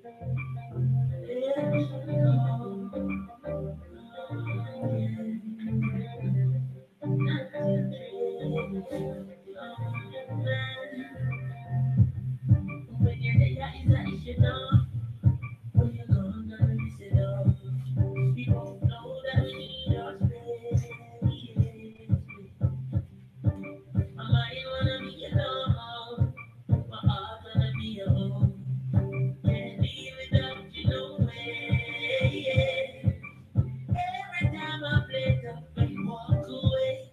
When you're the when you're gone, gonna miss it all. People know that we need our space. My mind wanna be alone, my heart wanna be alone. Can't live without you, no way. Every time I play tough and walk away,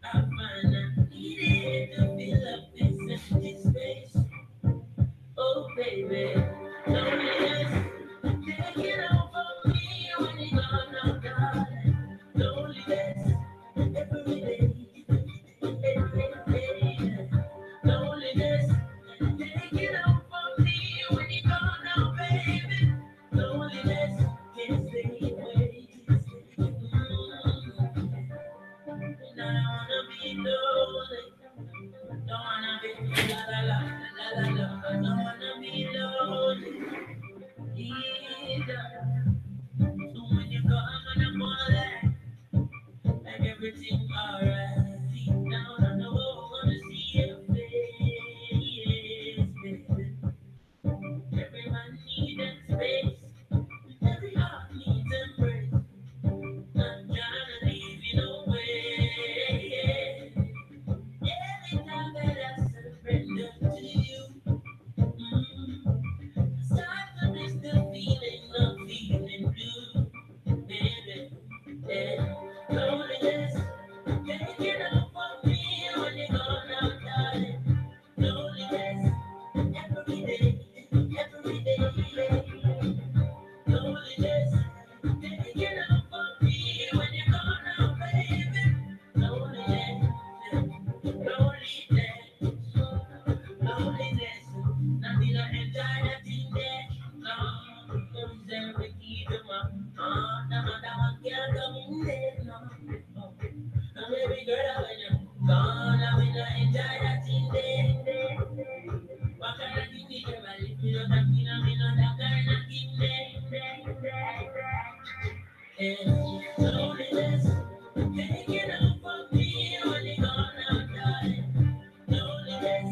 I find I needed to fill up this empty space. Oh, baby, loneliness, take it over me when you're gone, oh, darling. Loneliness, every day, every day. Loneliness, take it over me when you're gone, oh, baby. Loneliness, can't stay away. And I don't wanna be lonely. Don't wanna be la la la la la la. I don't wanna be lonely either. So when you come and I'm all like everything alright. Deep down I know I wanna see your face, baby. Every man needs that space. Every heart needs embrace. Not trying to leave you no way. Every time that I surrender to you, start to miss the feeling of feeling blue, baby. Yeah. Loneliness, take it off of me when you're gone out, darling. Loneliness, every day, every day. Loneliness, take it off of me when you're gone out, baby. Loneliness, loneliness, loneliness. Nothing I enjoy that in there. No, don't say we keep them up. No matter what can't come in there. No, no. And baby girl, when you're gone, I will enjoy that in there. What kind of thing did you believe? Me not that, me not that kind of thing there. Loneliness, take it off of me when you're gone out, darling. Loneliness,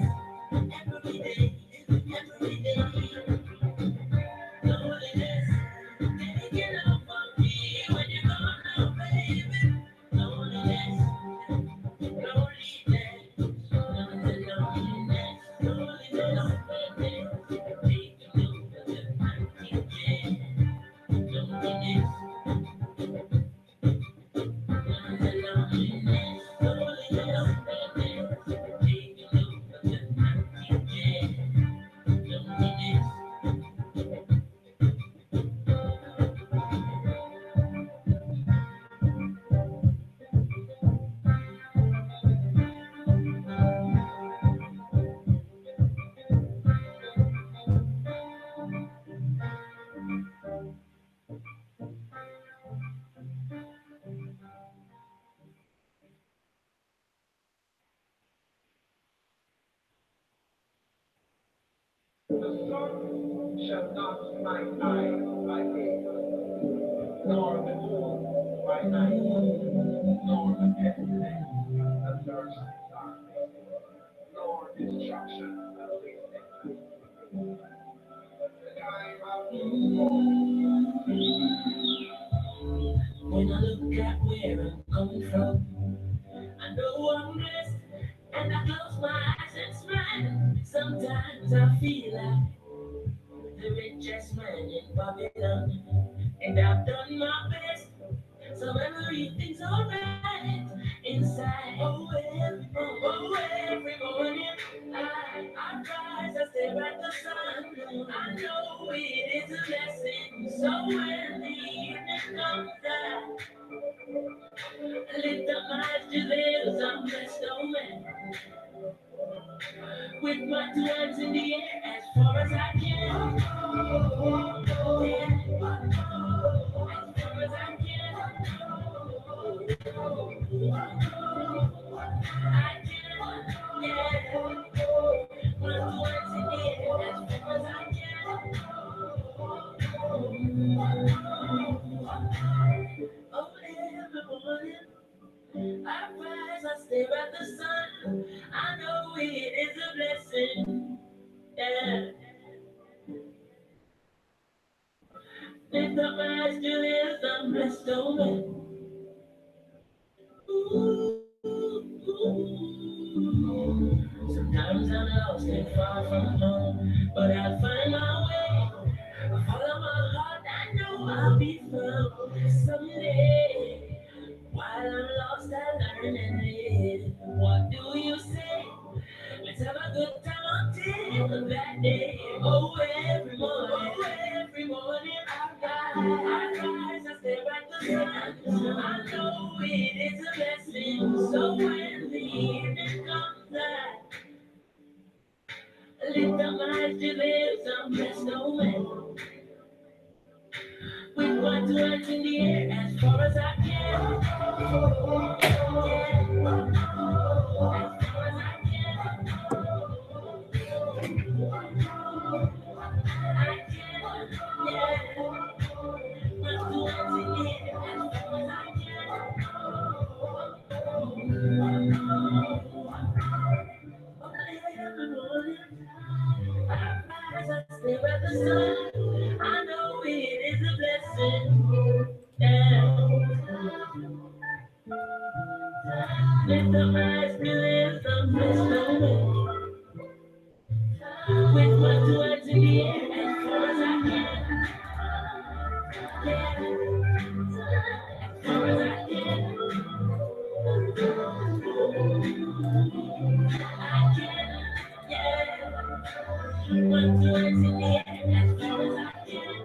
every day, every day. Loneliness, take it off of me when you're gone out, baby. Loneliness, loneliness, loneliness, loneliness, take a look at the night, loneliness. The sun shall not my eyes by day, nor the moon by night, nor the pestilence that lurks in darkness, nor destruction that wastes at night. The time of When I look at where I'm coming from, I know I'm blessed, and I close my eyes and smile. Sometimes I feel like the richest man in Babylon, and I've done my best, so everything's alright inside. Every morning I rise, I stare at the sun. I know it is a blessing, so when the evening comes, I lift up my eyes to theirs, I'm blessed, oh man. With my two hands in the air as far as I can. Yeah. As far as I can. I can. Yeah. My two hands in the air as far as I can. Lift up my eyes to live, I'm blessed, oh man. Sometimes I'm lost and far from home, but I'll find my way. I follow my heart, I know I'll be found someday. While I'm lost, I learn and live. What do you say? Let's have a good time until that day. Oh, every morning I rise, I step back the sun. I know it is a blessing. So when the evening comes, I lift up my eyes to live some blessed away. With my two hands in the air as far as I can. I know it is a blessing. Yeah. Lift up my spirits, I'm blessed with my two hands in the air as far as I can. As far as I can. I can. Yeah. My two hands in the air as far as I can.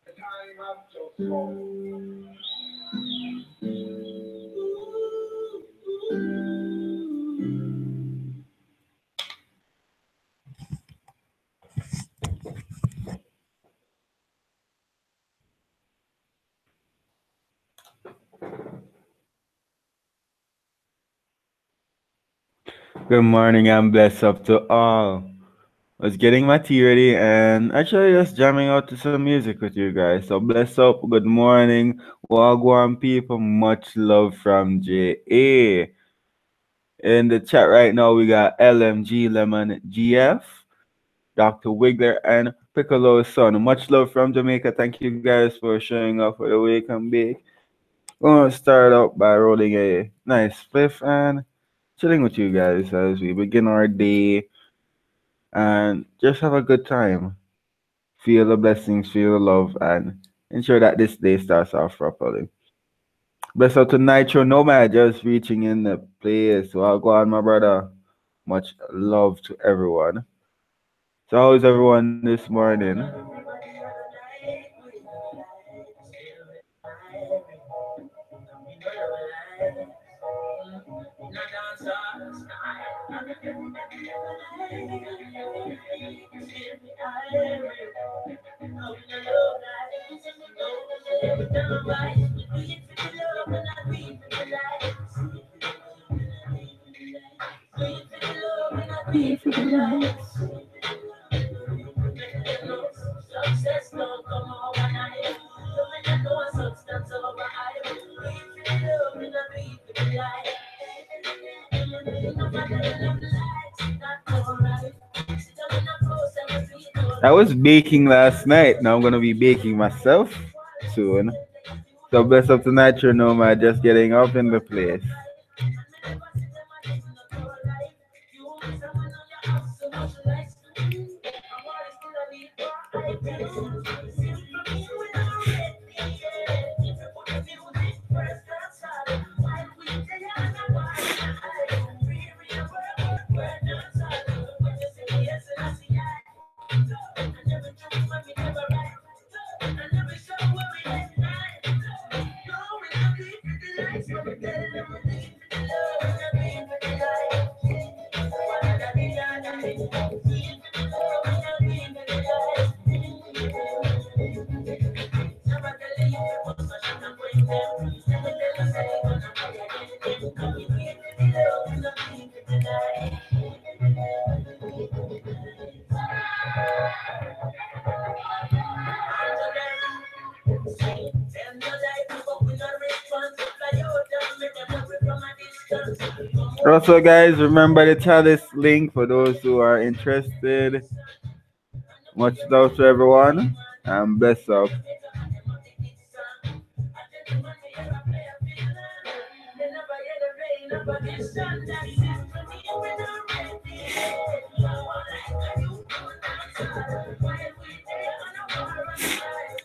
The time has just come. Good morning and bless up to all. Was getting my tea ready and actually just jamming out to some music with you guys. So bless up, good morning, Wagwan people, much love from JA. In the chat right now, we got LMG Lemon GF, Dr. Wiggler, and Piccolo's son. Much love from Jamaica. Thank you guys for showing up for the Wake and Bake. We're gonna start out by rolling a nice spliff and chilling with you guys as we begin our day and just have a good time. Feel the blessings, feel the love, and ensure that this day starts off properly. Bless out to Nitro Nomad just reaching in the place. So I'll go on, my brother. Much love to everyone. So how is everyone this morning? Success don't come overnight. You know a substance over hype. We feel love in a people life. I was baking last night. Now I'm gonna be baking myself soon. So bless up to Nitro Nomad just getting up in the place. Also, guys, remember the Chalice link for those who are interested. Much love to everyone, and bless up.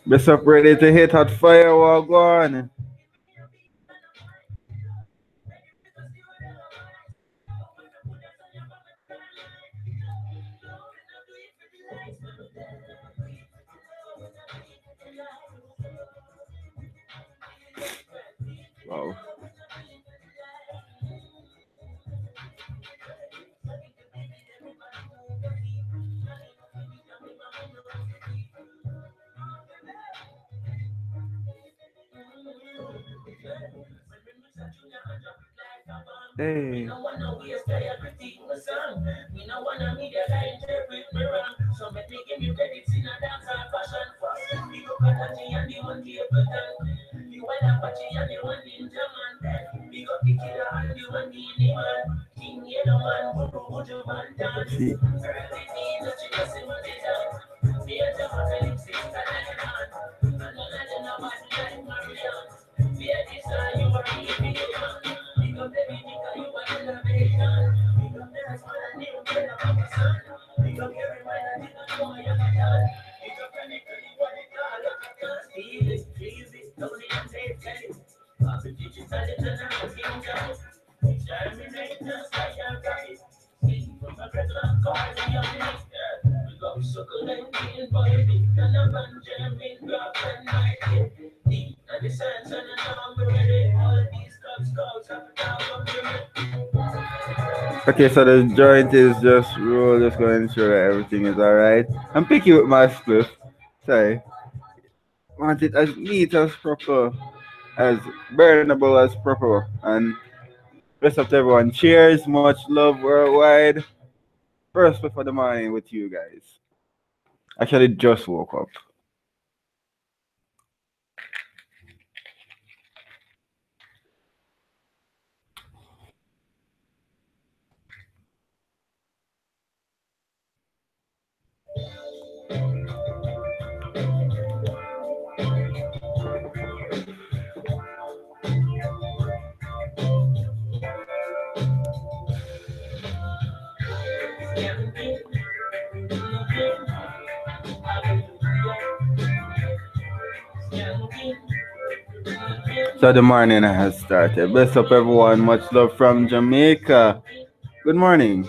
Bless up, ready to hit hot fire, while going. Wow. Hey. See. Okay, so the joint is just roll, just going to ensure that everything is alright. I'm picky with my split. Sorry. Want it as neat as proper, as burnable as proper. And rest up to everyone. Cheers, much love worldwide. First before the morning with you guys. Actually, just woke up. So the morning has started. Bless up everyone. Much love from Jamaica. Good morning.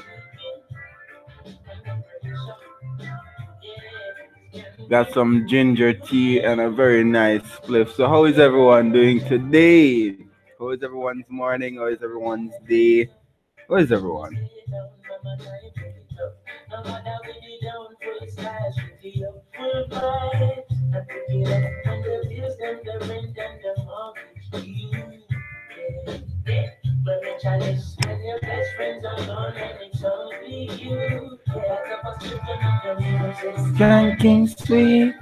Got some ginger tea and a very nice spliff. So how is everyone doing today? How is everyone's morning? How is everyone's day? How is everyone? Drinking sweet.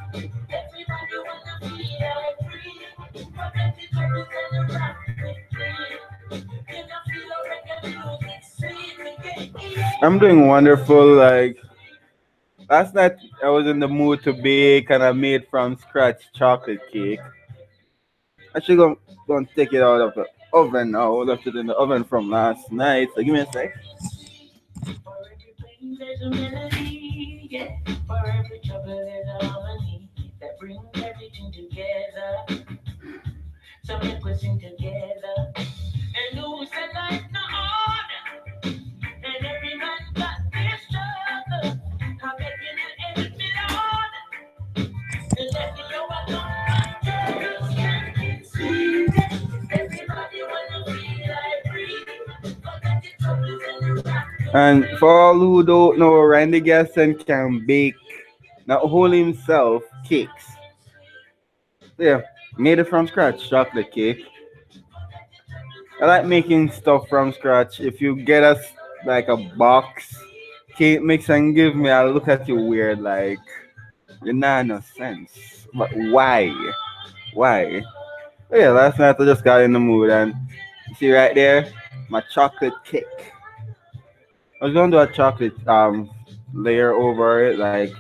I'm doing wonderful. Like last night, I was in the mood to bake, and I made from scratch chocolate cake. Actually, gonna take it out of the oven now. I left it in the oven from last night. So give me a sec. And for all who don't know, Randy Gasson can bake, not only himself, cakes. So yeah, Made it from scratch, chocolate cake. I like making stuff from scratch. If you get us like a box cake mix and give me, I'll look at you weird like you're not no sense. But why? Why? Oh yeah, last night I just got in the mood and you see right there, my chocolate cake. I was gonna do a chocolate layer over it. Like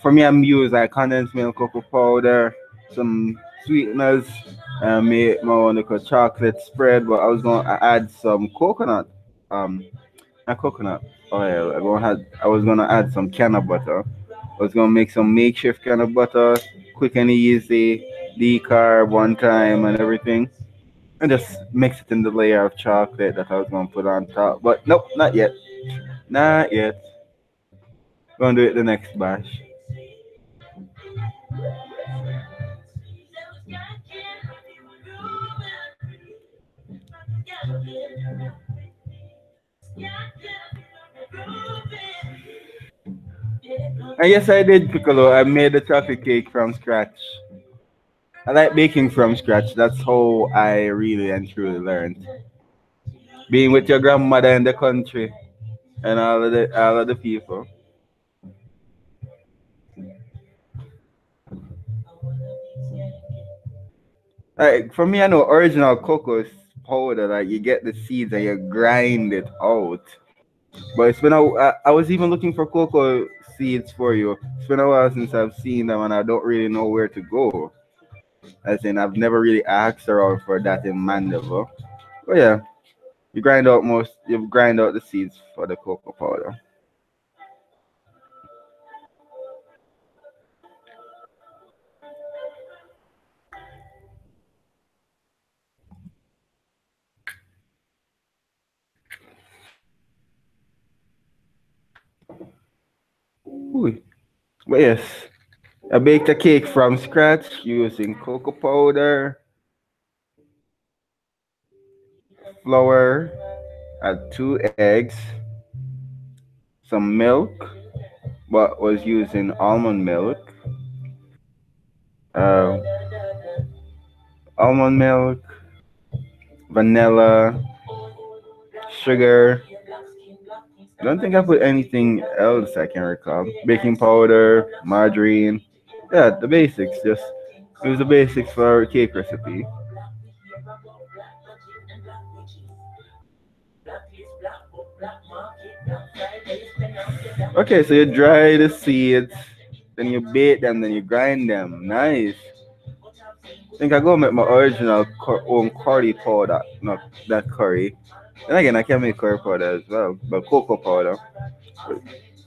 for me, I'm use like condensed milk, cocoa powder, some sweeteners, and make my own little chocolate spread. But I was gonna add some coconut, um, not coconut oil. I was gonna add some can of butter. I was gonna make some makeshift can of butter, quick and easy, decarb one time and everything, and just mix it in the layer of chocolate that I was gonna put on top. But nope, not yet, not yet. Gonna do it the next batch. And yes, I did piccolo. I made the chocolate cake from scratch. I like baking from scratch. That's how I really and truly learned. Being with your grandmother in the country and all of the people. Like for me, I know original cocoa powder. Like you get the seeds and you grind it out. But it's been I was even looking for cocoa seeds for you. It's been a while since I've seen them, and I don't really know where to go. As in, I've never really asked around for that in Mandeville. But yeah, you grind out the seeds for the cocoa powder. Ooh. But yes, I baked a cake from scratch using cocoa powder, flour, add 2 eggs, some milk, but was using almond milk, uh, almond milk, vanilla, sugar. I don't think I put anything else I can recall. Baking powder, margarine. Yeah, the basics. Just it was the basics for a cake recipe. Okay, so you dry the seeds, then you bake them, then you grind them. Nice. I think I go make my original own curry powder, not that curry. And again, I can make curry powder as well, but cocoa powder.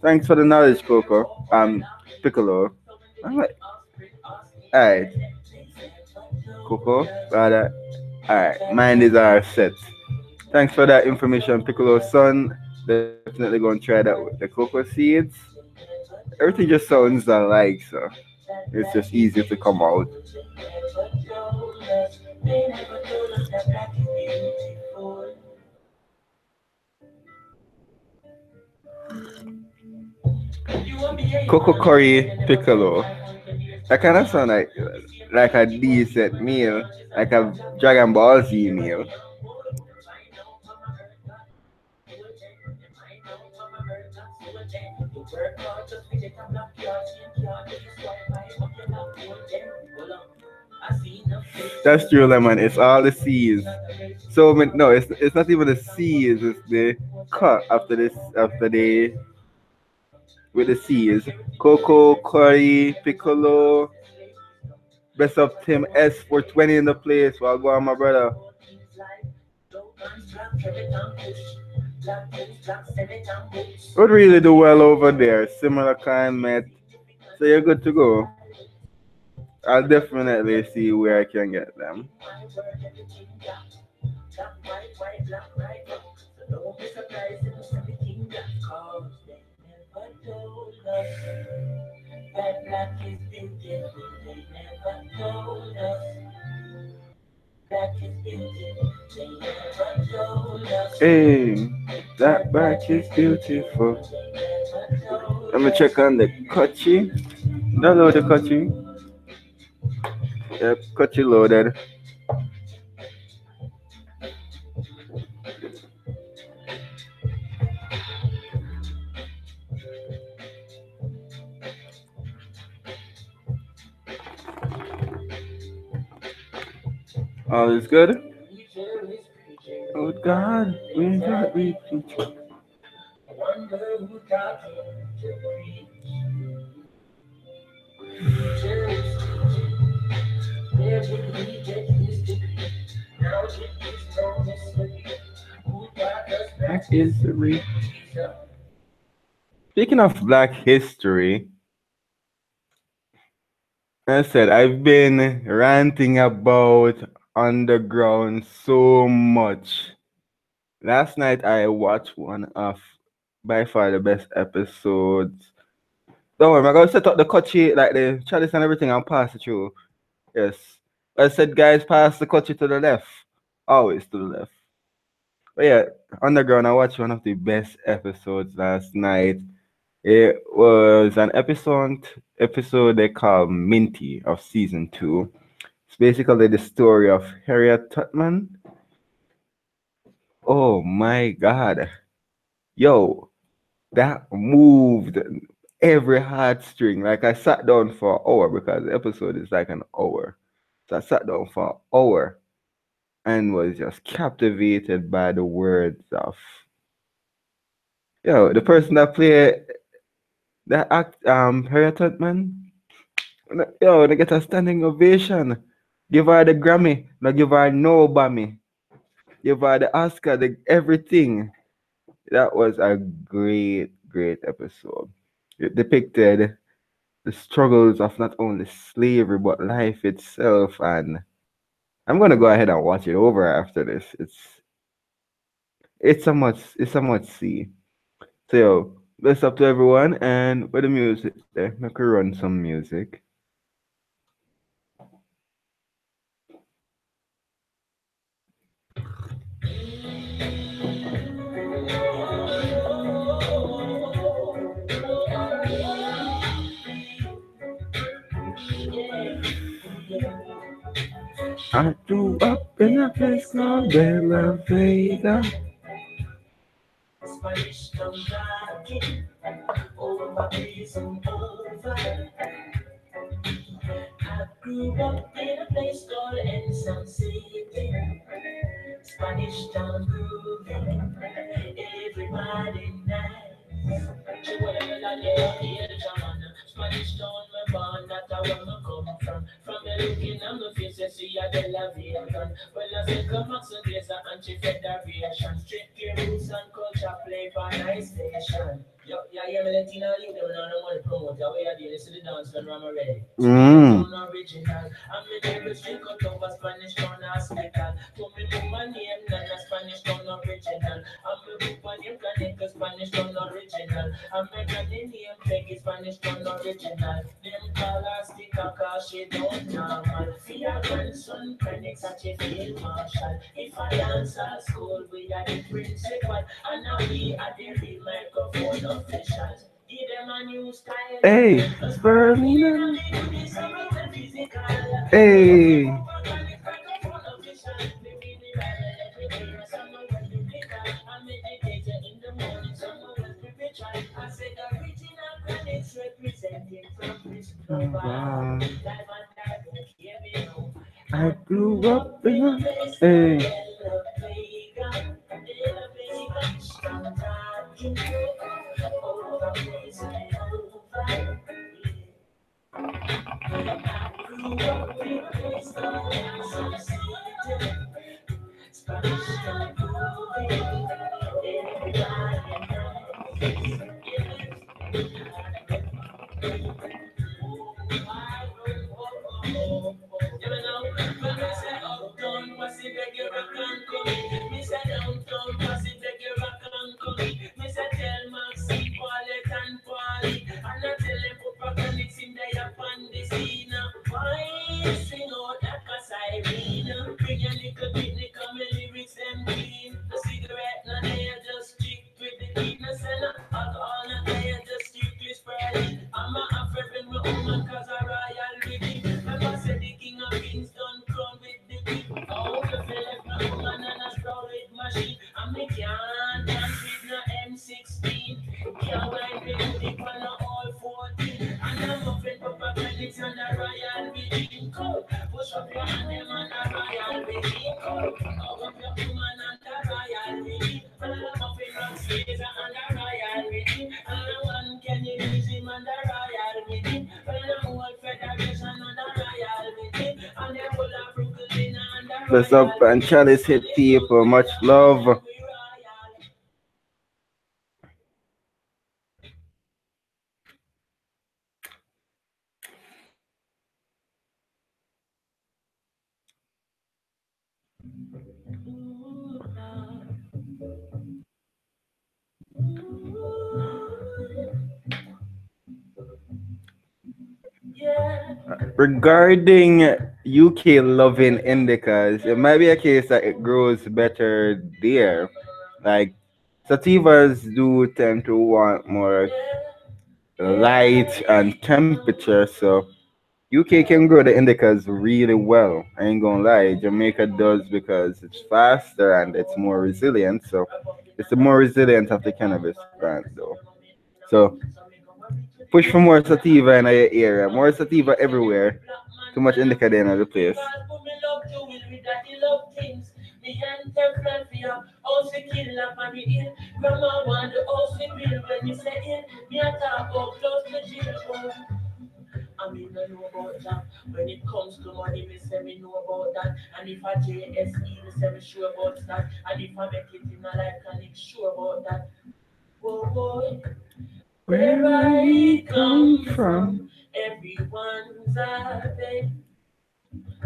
Thanks for the knowledge, Coco. Piccolo. I'm like, alright, Coco. Rather, alright. Mine is our set. Thanks for that information, Piccolo son. Definitely gonna try that with the cocoa seeds. Everything just sounds alike, so it's just easier to come out. Coco curry piccolo. That kind of sound like a decent meal, like a Dragon Ball Z meal. That's true, lemon. It's all the C's. So no, it's not even the C's. It's the cut after the with the C's. Coco, curry, piccolo. Best of Tim S for 20 in the place. Well, go on, my brother. Would really do well over there. Similar kind, mate. So you're good to go. I'll definitely see where I can get them. Hey, that back is beautiful. Let me check on the Kochi. Download the Kochi. Yep, cut you loaded. All is good. Oh God, we got we. Wonder who taught him to preach. Where did he get his degree? Now it is no mystery. Who taught us Black black history. history? Speaking of Black history, I said I've been ranting about underground so much. Last night I watched one of by far the best episodes. Don't worry, I'm gonna set up the cutchy like the chalice and everything and pass it through. Yes. I said guys pass the cutchy to the left. Always to the left. But yeah, underground I watched one of the best episodes last night. It was an episode they call Minty of season 2. It's basically the story of Harriet Tubman. Oh my god. Yo, that moved every heartstring. Like I sat down for an hour because the episode is like an hour. So I sat down for an hour and was just captivated by the words of the person that played that act Harriet Tubman. Yo, they get a standing ovation. Give her the Grammy. No, give her no Bammy. Give her the Oscar, the everything. That was a great, great episode. It depicted the struggles of not only slavery but life itself. And I'm gonna go ahead and watch it over after this. It's a much see. So yo, bless up to everyone and with the music there, make we run some music. I grew up in a place called Bella Vega. Spanish come back in, over prison over. I grew up in a place called Ensom City, Spanish town grooving, everybody nice. Spanish town, me born, that's where me come from. From me looking at my face, you see a elevation. Well, I say come back some days, anti-federation. Strict roots and culture play by nice station. Yo, yeah, yeah, me letting all you know, no money promote. The way I did this to the dance when I'm ready. Mm. Original. I'm the neighbor street cut over Spanish town hospital. Put me in my name, not a Spanish town original. I'm the book my name, connect a Spanish town original. I'm the granny name, Peggy Spanish town original. Them call her sticker cause she don't normal. For your grandson, connect such a field marshal. If I dance at school, we are the principal. And now we are the real microphone officials. Give them a new style. Hey, Berlina. Hey. Wow. I grew up in a hey. Bless up and Chalice hit people. Much love. Regarding UK loving indicas, it might be a case that it grows better there. Like sativas do tend to want more light and temperature, so UK can grow the indicas really well. I ain't gonna lie, Jamaica does because it's faster and it's more resilient. So it's the more resilient of the cannabis plant, though. So push for more sativa in your area, more sativa everywhere. Too much indica there in the place. I mean, I know about that. When it comes to money, me say me know about that. And if I JSE, me say me sure about that. And if I make it in my life, can it sure about that. Whoa, whoa. Where I come from, everyone's happy.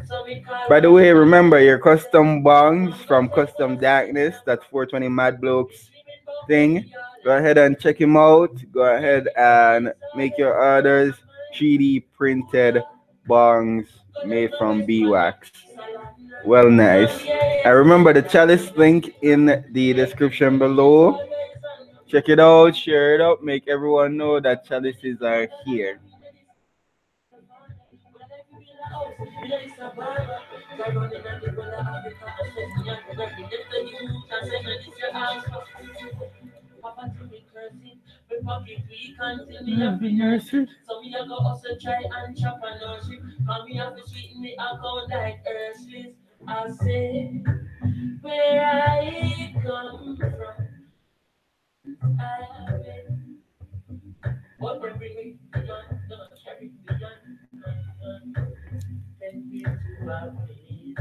So we call By the way, remember your custom bongs from Custom Darkness, that 420 Mad Blokes thing. Go ahead and check him out. Go ahead and make your orders. 3D printed bongs made from beeswax. Well, nice. I remember the chalice link in the description below. Check it out, share it up, make everyone know that chalices are here. So me a go also try and chop and nurse. Cause me have to sweeten me account like Hershey's. I say where I come from, I have it. What they bring me beyond, gonna carry beyond. Take me to a place.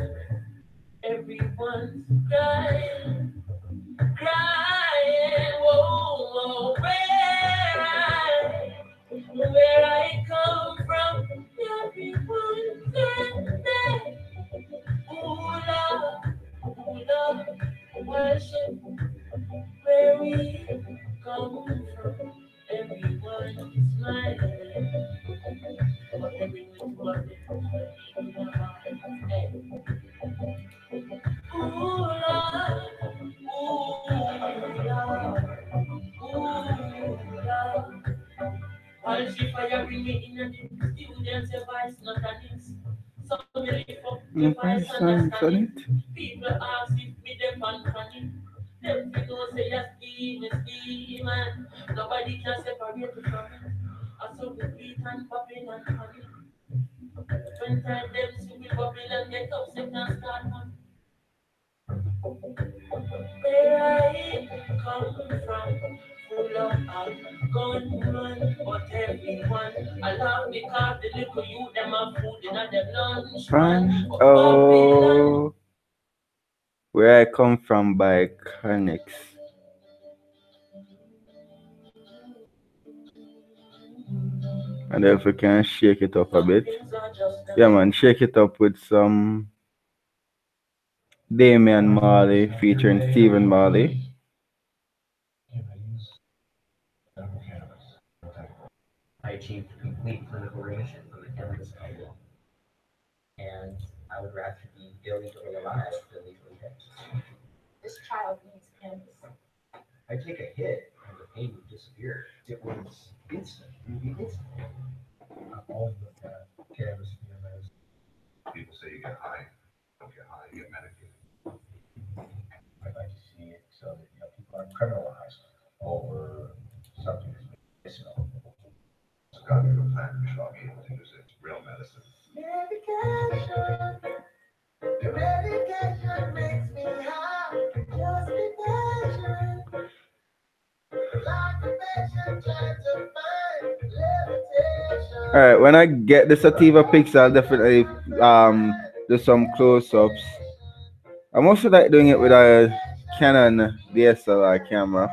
Everyone's crying, crying. Whoa, whoa, where I come from, everyone's crying. Ooh, Lord, worship where we come from. Everyone is smiling, but every little one hey. Ooh, Lord, ooh, Lord. While she firing me in the students, your voice not an inch. So me lift up the voice and stand it. People ask if me them on funny. Them people say yes, steam, man. Nobody can separate you from it. I saw the beat and popping and honey. When time them see me bubble and get up, they can start man. Where I come from, full of gunman, but everyone I love because the little youth them have food in them lunch man. Oh, where I come from by Connex. And if we can shake it up a bit. Yeah, man, shake it up with some Damian Marley featuring Stephen Marley. I achieved complete clinical remission from the cannabis album. And I would rather be illegally alive than legally dead. This child needs cannabis. I take a hit and the pain would disappear. It was instant. It would be instant. I've always looked at cannabis to be a medicine. People say you get high. Don't get high, you get medicated. I'd like to see it so that people aren't criminalized over something that's medicinal. So God gave a plant, we should all be able to use it. It's real medicine. Medication. Medication makes me high. Just be patient. Like a patient trying to find levitation. All right, when I get the sativa pics, I'll definitely do some close-ups. I'm also like doing it with a Canon DSLR camera.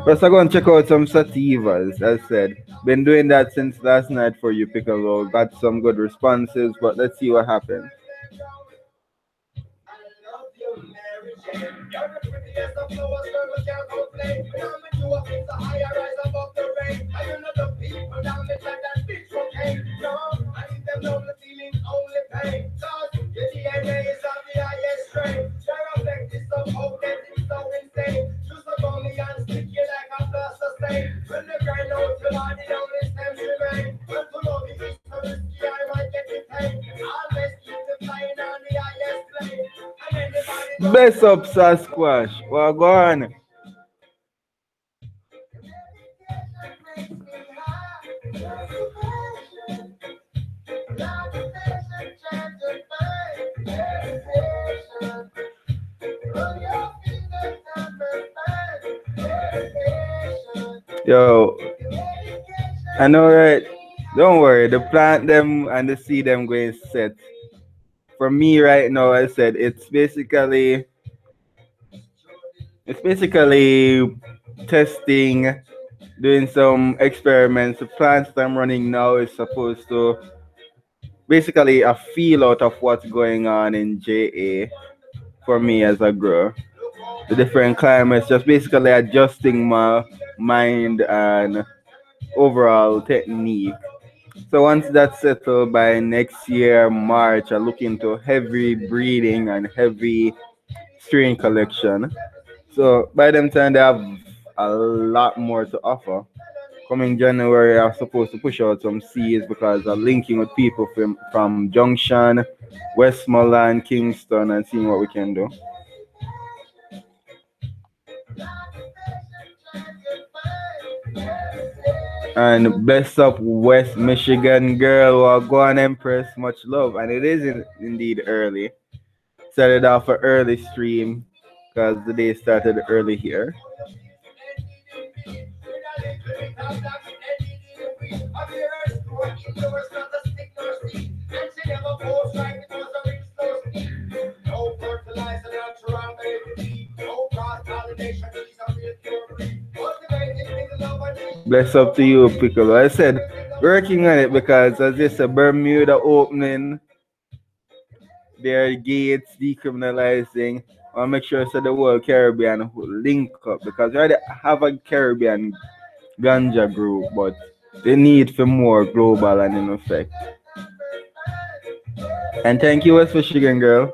Plus, I go and check out some sativas. As I said, been doing that since last night for you, Piccolo. Got some good responses, but let's see what happens. Bless up, Sasquatch. Well, go on. Yo, I know, right? Don't worry. The plant them and the seed them going set. For me right now, I said it's basically testing, doing some experiments. The plants that I'm running now is supposed to basically a feel out of what's going on in JA for me as a grower. The different climates, just basically adjusting my mind and overall technique. So once that's settled by next year, March, I look into heavy breeding and heavy strain collection. So by them time they have a lot more to offer. Coming January, I'm supposed to push out some seeds because I'm linking with people from Junction, Westmoreland, Kingston, and seeing what we can do. And bless up West Michigan girl, well, go on Empress, much love. And it is indeed early. Started off an early stream because the day started early here. Bless up to you, Piccolo. I said working on it because as this a Bermuda opening, their gates decriminalizing. I'll make sure so the whole Caribbean link up because we already have a Caribbean ganja group, but they need for more global and in effect. And thank you, West Michigan girl.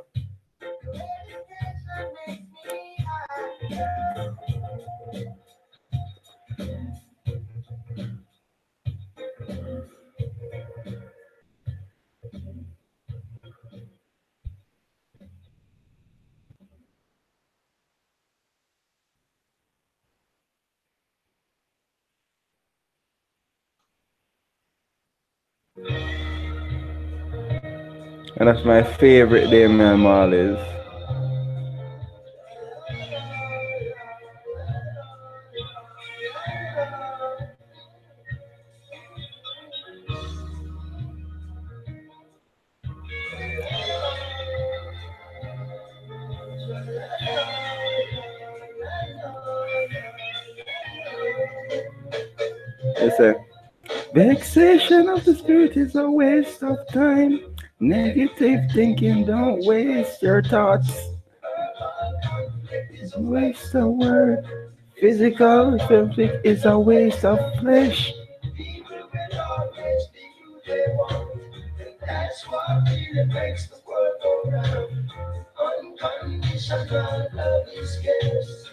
And that's my favorite Damian Marley's. They say, vexation of the spirit is a waste of time. Negative thinking, don't waste your thoughts. Waste of word. Physical conflict is a waste of flesh. That's what really makes the world go round. Unconditional love is scarce.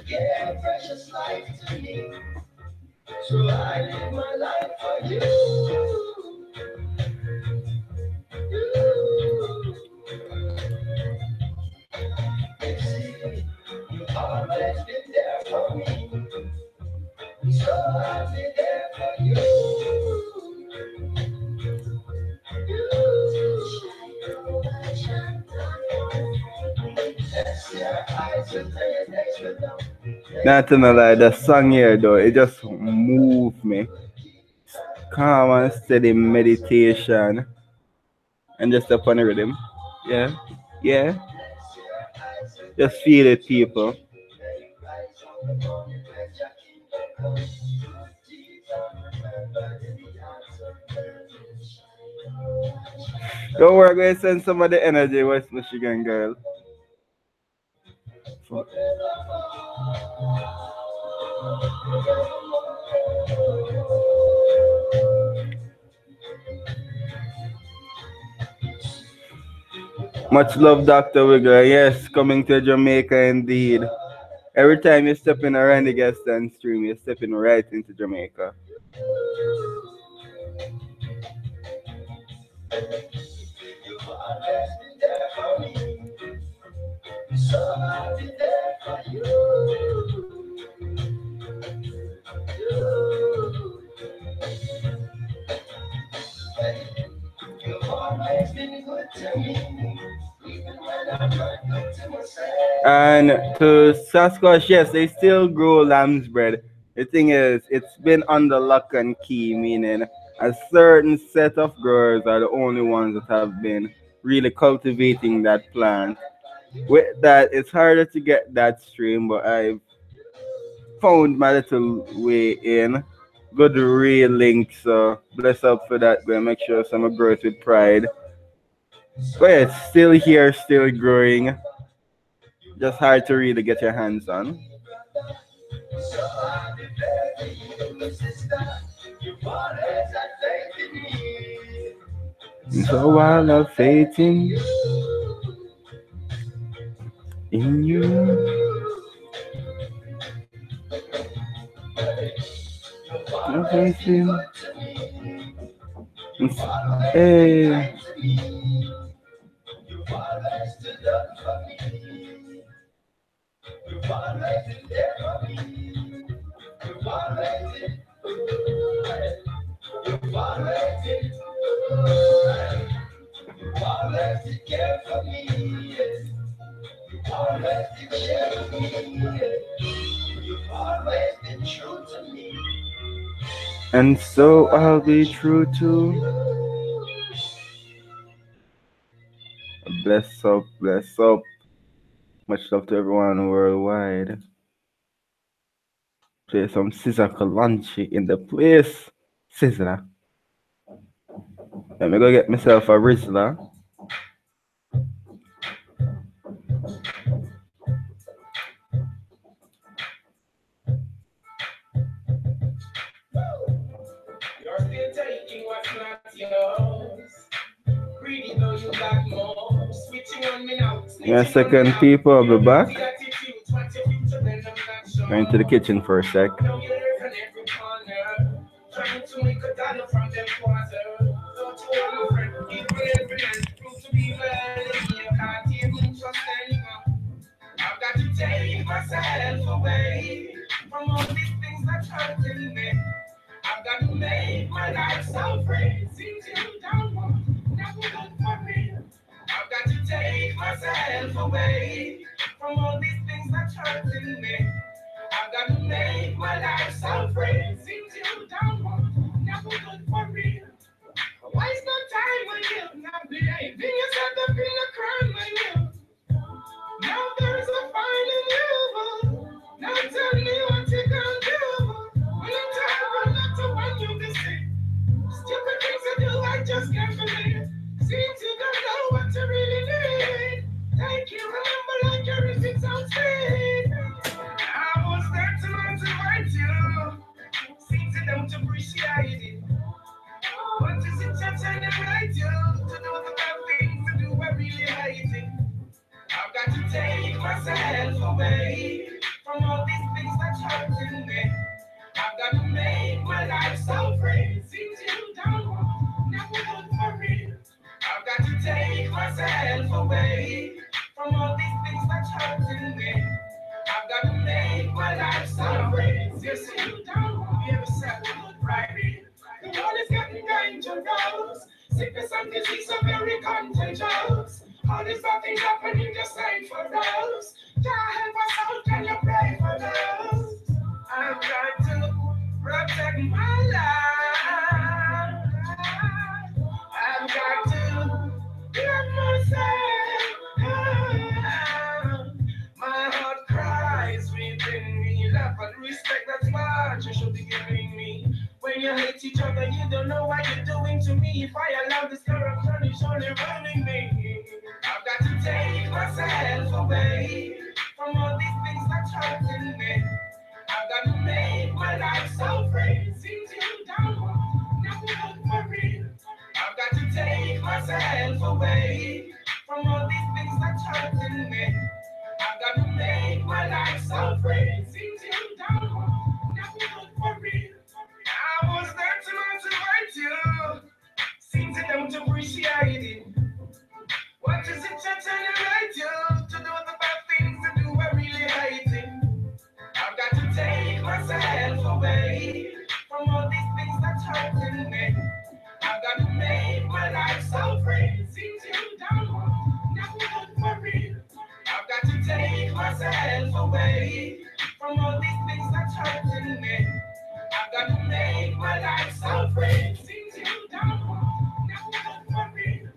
Yeah, precious life to me. So I live my life for Not to know like the song here though, it just moved me. Calm and steady meditation and just upon the rhythm. Yeah, yeah. Just feel it, people. Don't worry, I'm going to send some of the energy, West Michigan girl. Much love, Dr. Wigger. Yes, coming to Jamaica indeed. Every time you step in a Randy Gaston stream, you're stepping right into Jamaica. And to Sasquatch, yes, they still grow lamb's bread. The thing is, it's been under lock and key, meaning a certain set of growers are the only ones that have been really cultivating that plant. With that, it's harder to get that stream, but I've found my little way in. Good real link, so bless up for that. Gonna make sure some growth with pride. But yeah, it's still here, still growing. Just hard to really get your hands on. So while I have faith in you. Everything. Hey. And so I'll be true to. Bless up, bless up. Much love to everyone worldwide. Play some Scissor Kalanchi in the place. Scissor. Let me go get myself a Rizzler. You're still taking what's not yours. Greedy though you got more. Switching on me now. In a second, people, I'll be back. Going to the kitchen for a sec. Trying to make a dollar from them quarter. So to all my friends, keep every man prove to be well. You can't even trust anyone. I've got to take myself away from all these things that hurting me. I've got to make my life so free. Seems you don't want nothing good for me. I've got to take myself away from all these things that hurting me. I've got to make my life overdose. Sickness and disease are very contagious. All these bad things happening just ain't for those. God help us out, can you pray for those? I've got to protect my life. I've got to love myself. My heart cries within me. Love and respect, that's what you should be giving me. When you hate each other, you don't know what you're doing to me. If I allow this corruption, it's only ruining me. I've got to take myself away from all these things that's hurting me. I've got to make my life so free. Since you don't want nothing for me. I've got to take myself away from all these things that's hurting me. I've got to make my life so free. Since you don't want nothing for me. I was there to motivate you. Seems you don't appreciate it. What is it to generate you to do the bad things to do? I really hate it. I've got to take myself away from all these things that's hurting me. I've got to make my life so free. Seems you don't want nothing for me. I've got to take myself away from all these things that's hurting me. I've got to make my life so free. Seems you don't want nothing for me.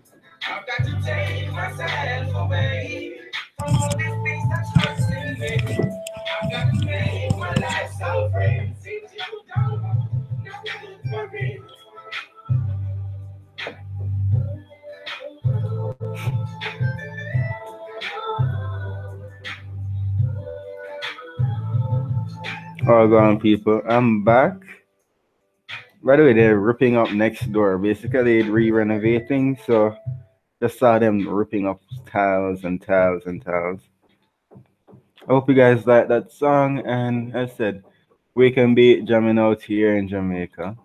I've got to take myself away from all these things that's hurting me. I've got to make my life so free. Seems you don't want nothing for me. All gone, people. I'm back. By the way, they're ripping up next door. Basically, re-renovating. So just saw them ripping up tiles and tiles and tiles. I hope you guys like that song. And as I said, we can be jamming out here in Jamaica.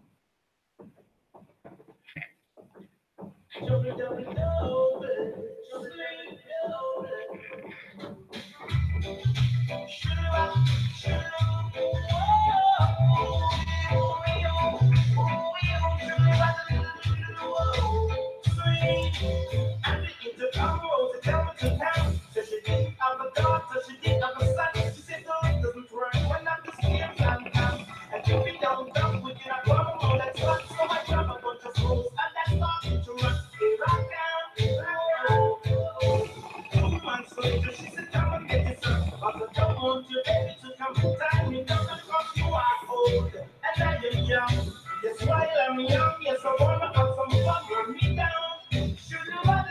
Yes, while I'm young, yes, I wanna have some fun, run me down. Should you want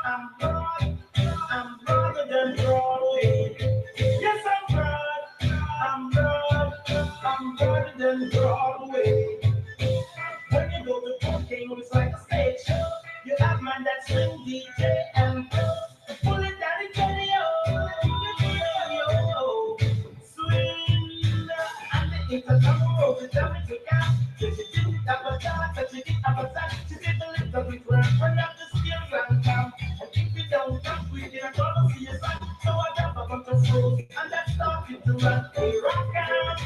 I'm broad, I'm broader than Broadway. Yes, I'm broader than Broadway. When you go to Cocaine, it's like a stage show. You have man that swing DJ and pull it down and tell yo, swing, and the intercom rolls it down to count. She did have a dance, and she did have a dance. She did a little bit run up the skills and come. And if you don't come, we didn't gonna see your son. So I got a bunch of fools, and that started to run. Hey, rock out,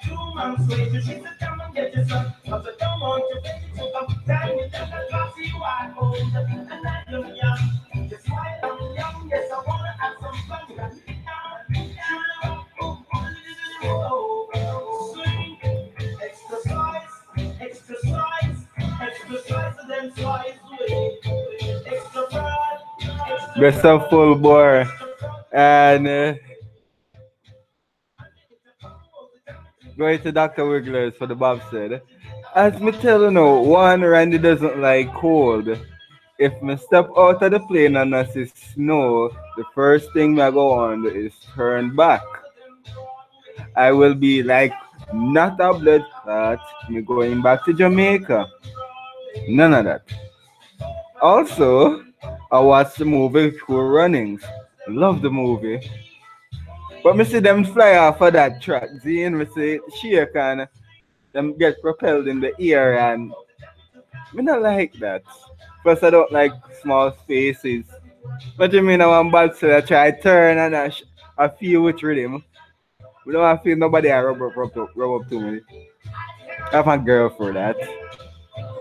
2 months later, she said, come and get your son. I said, don't want your baby to come. Tell me that I got you wide old, and I am young. Just while I'm young, yes, I wanna have some fun. Swing, exercise, exercise, and then slice away. Extra broad, Best of full bore. And going to Dr. Wigglers for the Bob said. As me tell you now, one, Randy doesn't like cold. If me step out of the plane and I see snow, the first thing I go on is turn back. I will be like, not a blood clot, me going back to Jamaica. None of that. Also, I watched the movie Cool Runnings. Love the movie. But me see them fly off of that track, see, and me see shake and them get propelled in the air, and me not like that. Plus, I don't like small spaces. What do you mean I want bad so I try turn and I feel with rhythm. We don't have to feel nobody I rub up to me. I have a girl for that.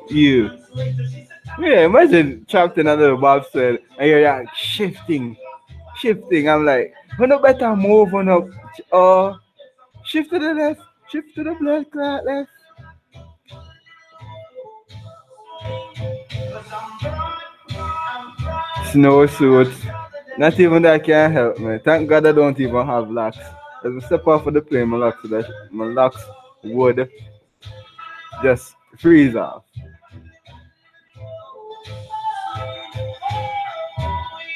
You. Yeah, imagine trapped in a little bobsled and you're like shifting. I'm like, we no better move on up. Oh, shift to the left, shift to the blood clot left. Snowsuit. Not even that can help me. Thank God I don't even have locks. As I step off of the plane, my locks would just freeze off.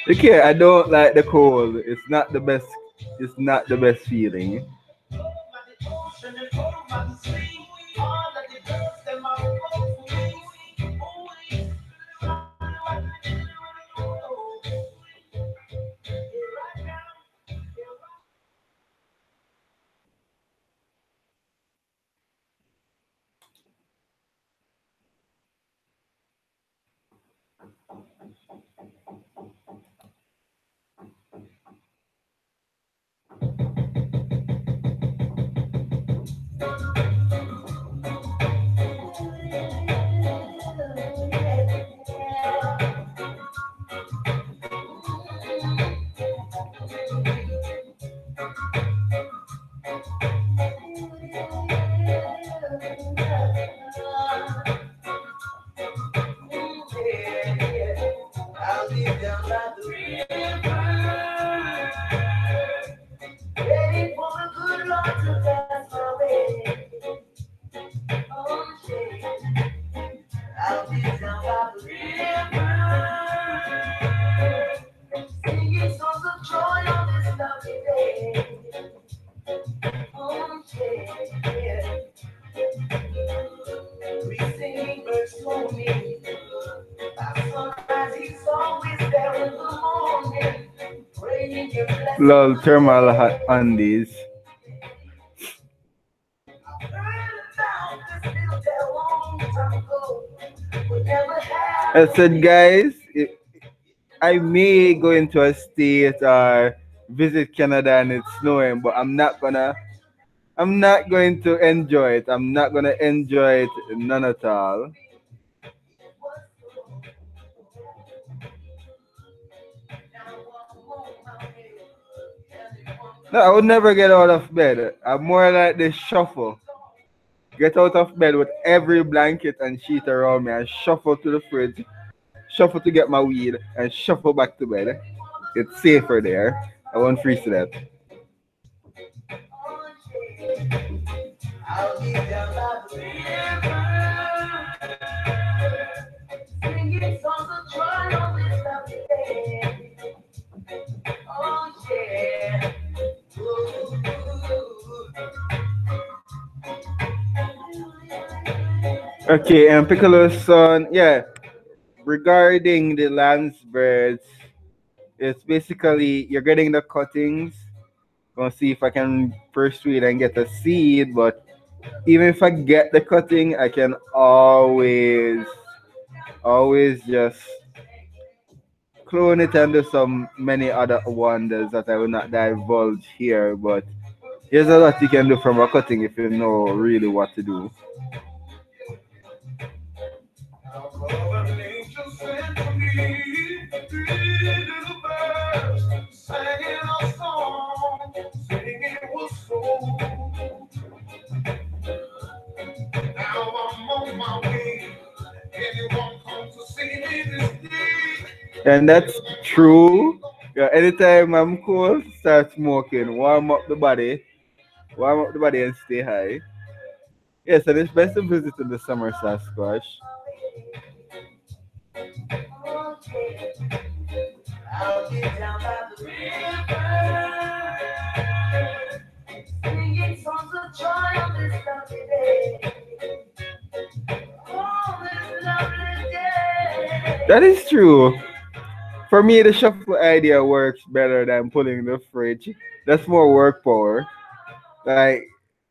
Okay, I don't like the cold. It's not the best. It's not the best feeling. I'll be down by the river, ready for the good Lord to pass my way. Oh, yeah. I'll be down by the river, singing songs of joy on this lovely day. Oh, yeah. We singing birds for me. By sunrise, he's always there in the morning. Praying your blessing. Lol, thermal hot undies. I said, guys, I may go into a state or visit Canada and it's snowing, but I'm not going to enjoy it. I'm not gonna enjoy it none at all. No, I would never get out of bed. I'm more like the shuffle. Get out of bed with every blanket and sheet around me and shuffle to the fridge, shuffle to get my weed, and shuffle back to bed. It's safer there. I won't freeze to that. I'll be down by the river, singing songs of joy on this lovely day. Oh yeah. Okay, and Piccolo's son, yeah, regarding the lance birds, it's basically you're getting the cuttings. Gonna see if I can persuade and get a seed, but even if I get the cutting, I can always just clone it and do some many other wonders that I will not divulge here. But there's a lot you can do from a cutting if you know really what to do. And that's true. Yeah, anytime I'm cold, start smoking, warm up the body and stay high. Yes, and it's best to visit in the summer, Sasquatch. I'll get down by the river, singing songs of joy on this lovely day. Oh, this lovely day. That is true. For me, the shuffle idea works better than pulling the fridge. That's more work power. Like,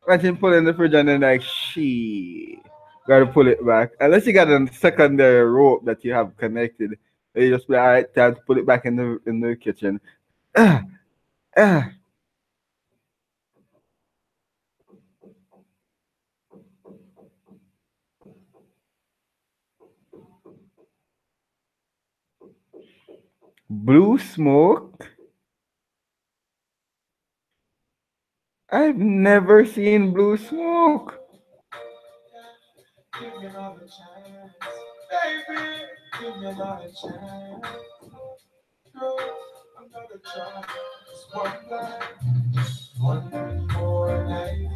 imagine pulling the fridge and then like, she gotta pull it back. Unless you got a secondary rope that you have connected, you just be like, alright, time to put it back in the kitchen. Ah, ah. Blue Smoke? I've never seen Blue Smoke. Give me another chance, baby. Give me another chance, girl. Another chance, just one night, one more night.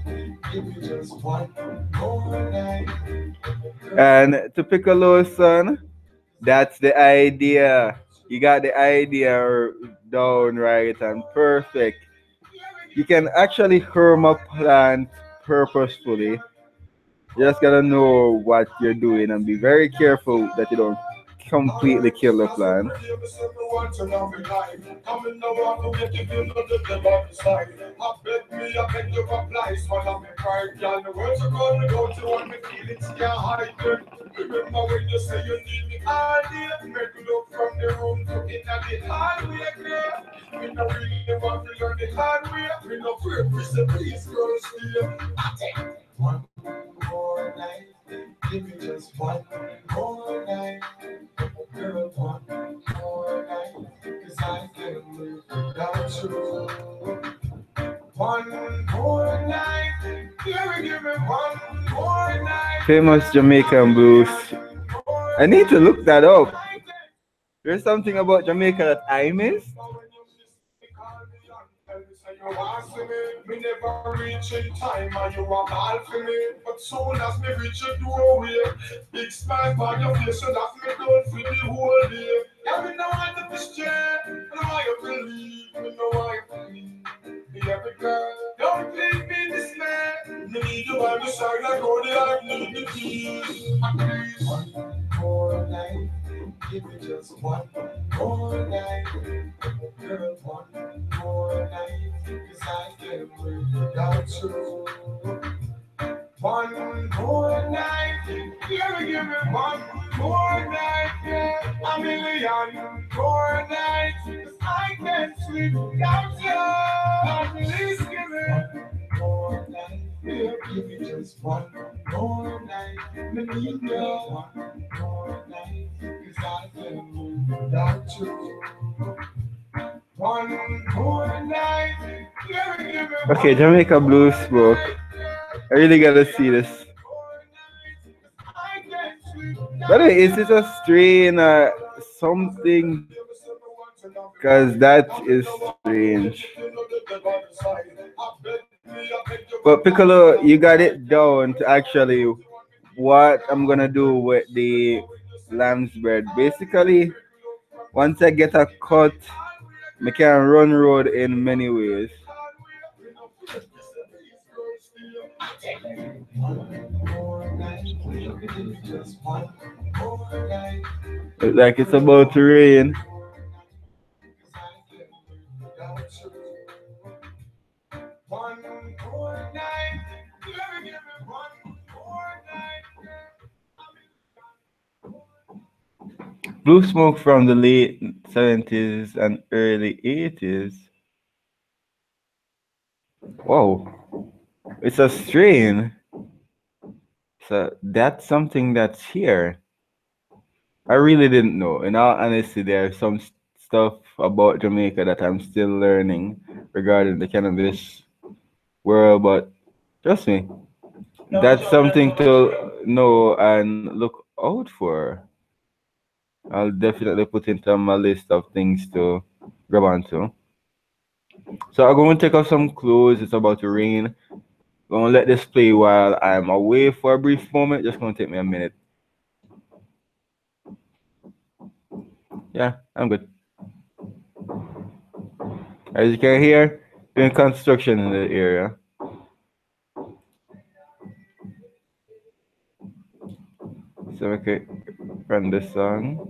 Give me just one more night. And to Piccolo, son, that's the idea. You got the idea down right and perfect. You can actually harm a plant purposefully. You just gotta know what you're doing and be very careful that you don't completely kill the plant. Remember when you say you need me all day, make love from the room to in the hallway, girl. We no really want to learn the hard way. We no fear, we say please, girl, stay. One more night, give me just one more night, girl, one more night, 'cause I can't live without you. One more night, give me one more night. Famous Jamaican blues. I need to look that up. There's something about Jamaica that I missed. Me never reach in time and you are all for me. But soon as me reach your doorway, big smile on your face, so that me done for the whole day. Yeah, me know I to be straight, me know I believe, me know I believe. Me every girl, don't leave me in dismay. Me need you by my side like all the life need the keys. Please, one more night, give me just one more night. Girl, one more night, 'cause I can't live without you. One more night, give me one more night, yeah. A million more nights, 'cause I can't sleep without you. Please give me one more night, yeah. Give me just one more night. Me need you one more night, 'cause I can't live without you. One more night, give me Okay, Jamaica Blues Smoke. I really gotta see this. By the way, is it a strain or something? Because that is strange. But Piccolo, you got it down to actually what I'm gonna do with the lamb's bread. Basically, once I get a cut, I can run road in many ways. It's like it's about to rain. Blue Smoke from the late 70s and early 80s. Whoa, it's a strain. So that's something that's here. I really didn't know. In all honesty, there's some stuff about Jamaica that I'm still learning regarding the cannabis world, but trust me, that's something to know and look out for. I'll definitely put into my list of things to grab onto. So I'm going to take off some clothes. It's about to rain. Gonna let this play while I'm away for a brief moment. Just gonna take me a minute. Yeah, I'm good. As you can hear, doing construction in the area. So we could run this song.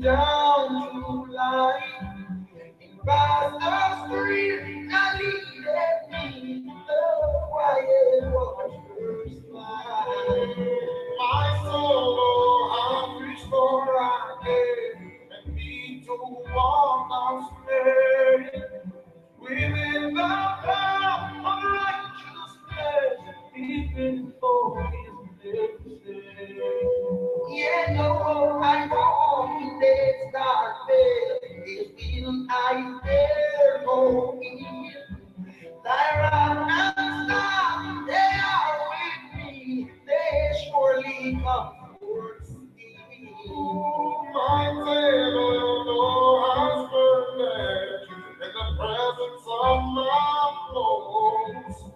down to life. By the stream that leadeth me, the quiet waters lie. My soul, oh, how restore again, and me to walk on straight. Within the path of righteousness, even for his name's sake. Yeah, no, I walk in this dark place, will I fear no evil. Thy rod and staff, they are with me, they surely comfort me. My Savior has perfect in the presence of my foes.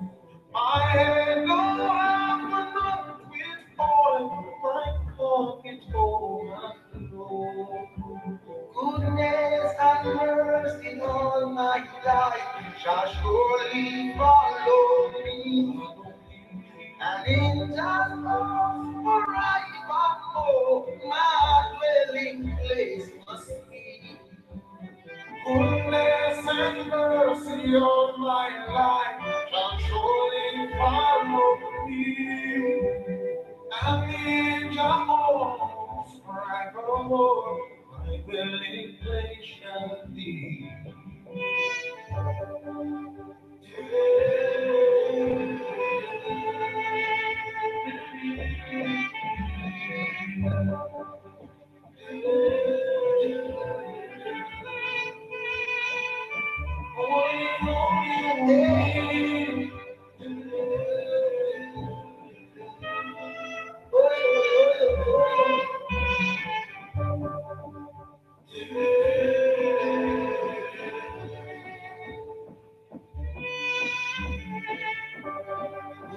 My head no half enough with oil, my cup is overflow. Goodness and mercy all my life shall surely follow me. And in just forevermore, my dwelling place must be. Goodness and mercy all my life shall surely follow me. And in Jehovah's forevermore, my dwelling place shall be.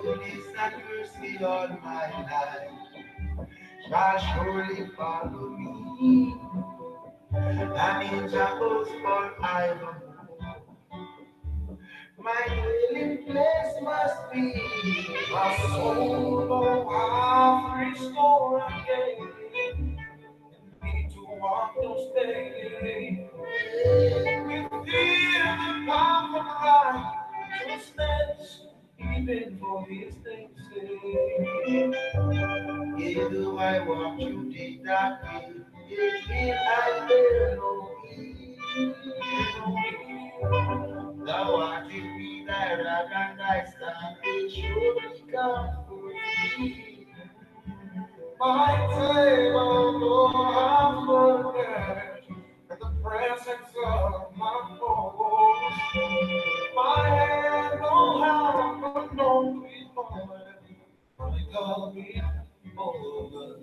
Goodness and mercy all my life shall surely follow me. And in Jacob's forevermore, my dwelling place must be. My soul, oh, half restore again, and me to walk those days. With thee in the path of righteousness, even for his name's sake. Yea, do I walk through the dark way, yet will I fear no evil. Thou art with me, thy rod and thy staff, they surely comfort me. My table, Lord, have forget in the presence of my foes. My hand don't have unknown before, my God be over.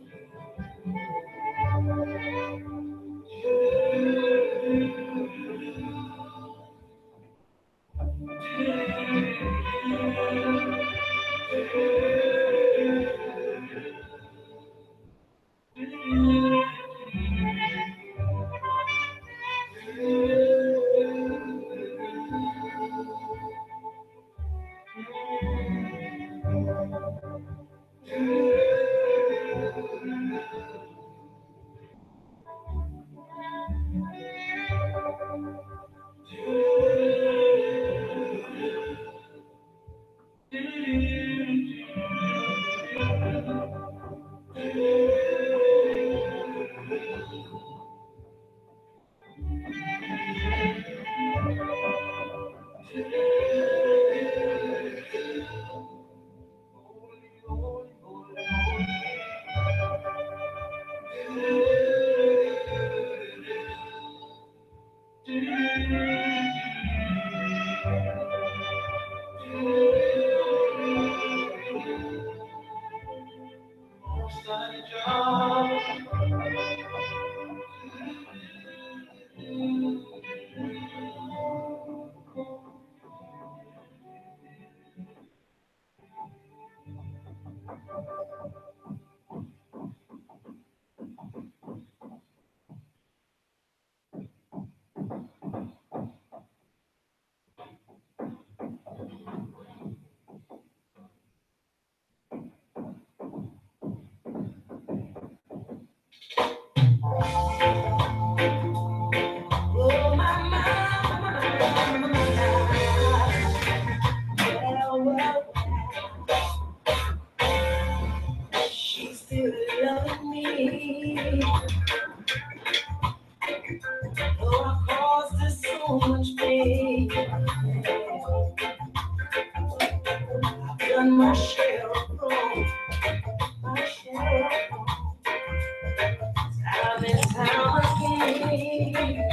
and time again.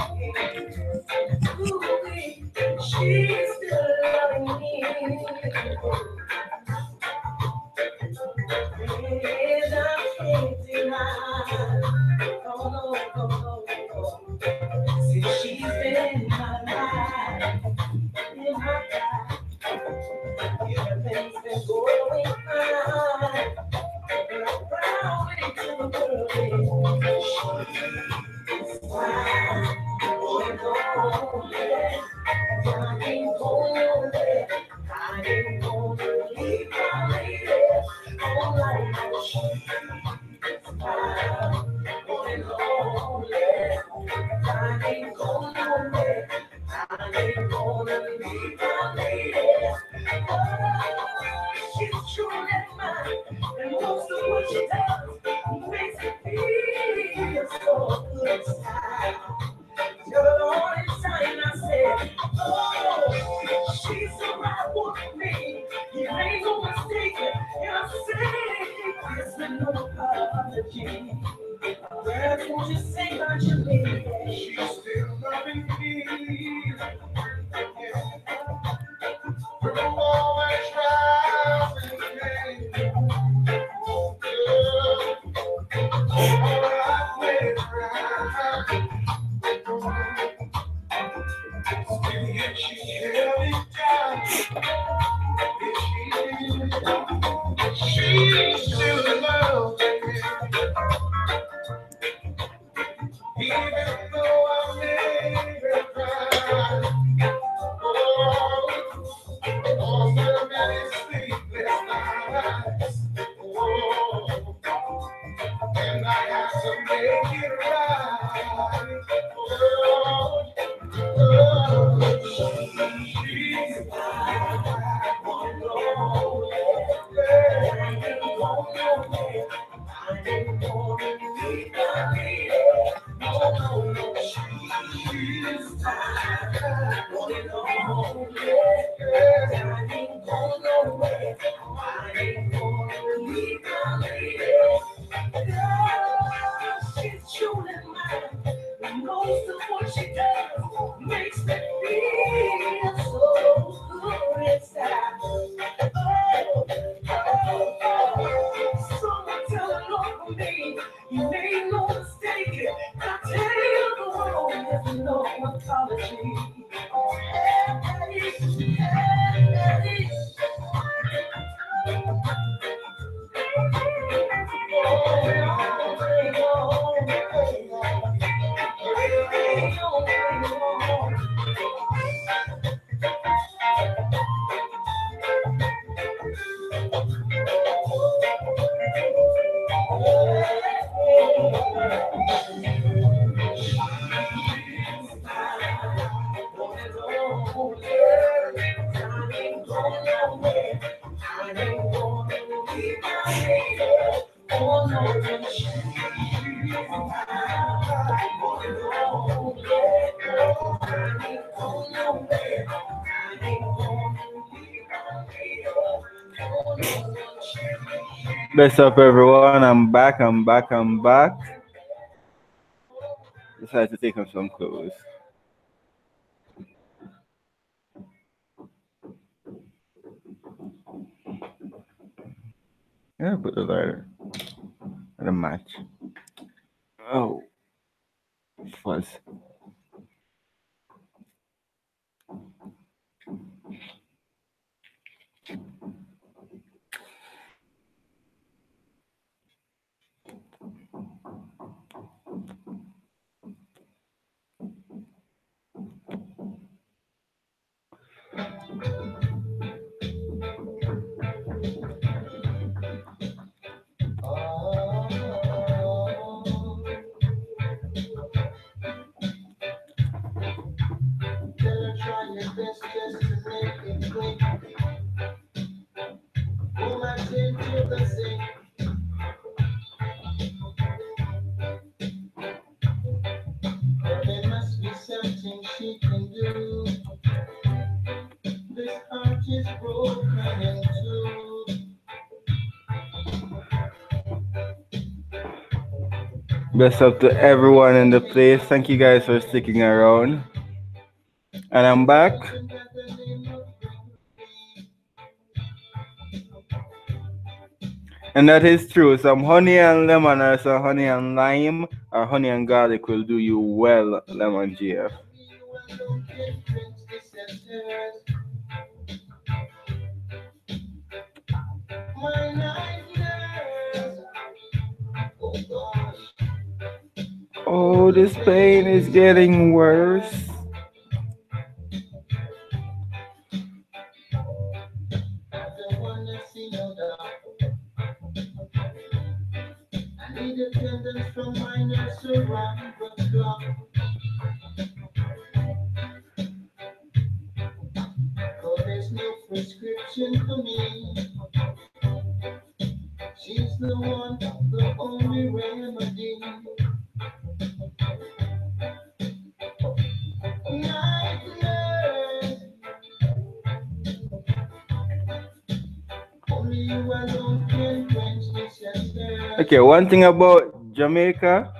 Ooh, she's still loving me. And I can't deny. Oh, no, no, no, no. Since she's been in my life, in my life, everything's been going fine. And I'm proud into the world. She's fine. Oh, yeah. I ain't going nowhere. I ain't gonna leave my lady. Oh, like she's fine. Oh, yeah. I ain't going nowhere. I ain't gonna leave my lady. Oh, she's truly mine. And most of what she does makes me feel so good inside. You're the only time I said, oh, she's the right one for me. You ain't no mistake. And I say this with no apology. Girl, won't you say about your baby? She's still loving me. Through all my trials and pain. All I've waited around. Still yet she held it down. She still loves me. Even though I made her cry. Oh, so many sleepless nights. Oh, and I have to make it right. She's truly mine. Most of what she does makes me feel so good inside. Someone tell the Lord for me, you made no mistake. I tell you the world there's no apology. What's up, everyone? I'm back. Decided to take off some clothes. Yeah, put the lighter. The match. Oh, fuzz. Try your best just to make it quick. Pull my chin to the sink. There must be something she can do. This heart is broken in two. Bless up to everyone in the place. Thank you guys for sticking around. And I'm back. And that is true. Some honey and lemon or some honey and lime or honey and garlic will do you well, Lemon GF. Oh, this pain is getting worse. There's no prescription for me. She's the one, the only remedy. Nightmares, only you alone can quench this thirst. Okay, one thing about Jamaica,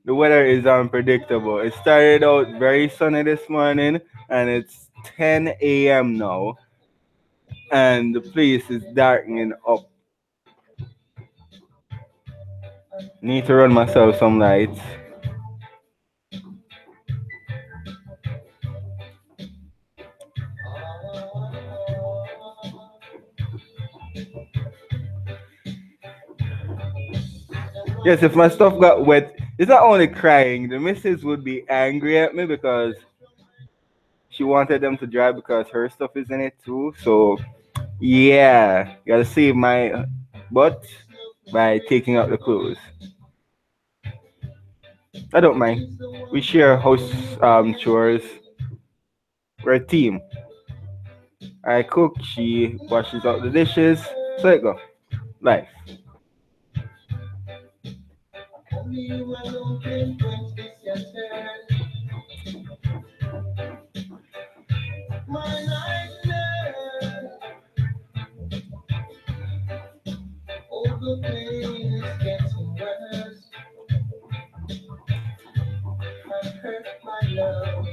the weather is unpredictable. It started out very sunny this morning and it's 10 a.m. now and the place is darkening up. Need to run myself some lights. Yes, if my stuff got wet, it's not only crying. The missus would be angry at me because she wanted them to dry because her stuff is in it too. So yeah, gotta save my butt by taking out the clothes. I don't mind. We share house chores. We're a team. I cook, she washes out the dishes. So there you go. Life. Only you alone can quench this thirst. My nightmare, all the pain is getting worse. I hurt my love.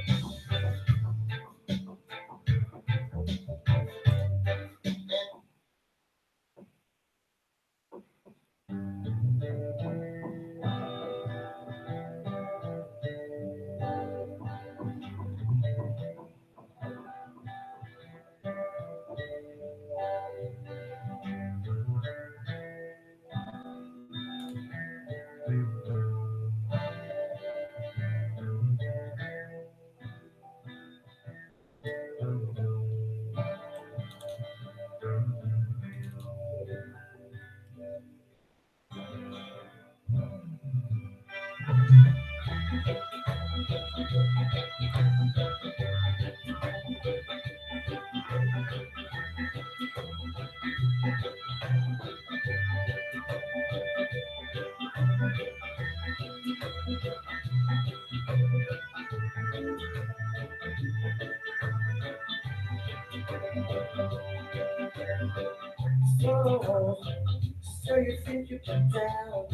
So you think you can tell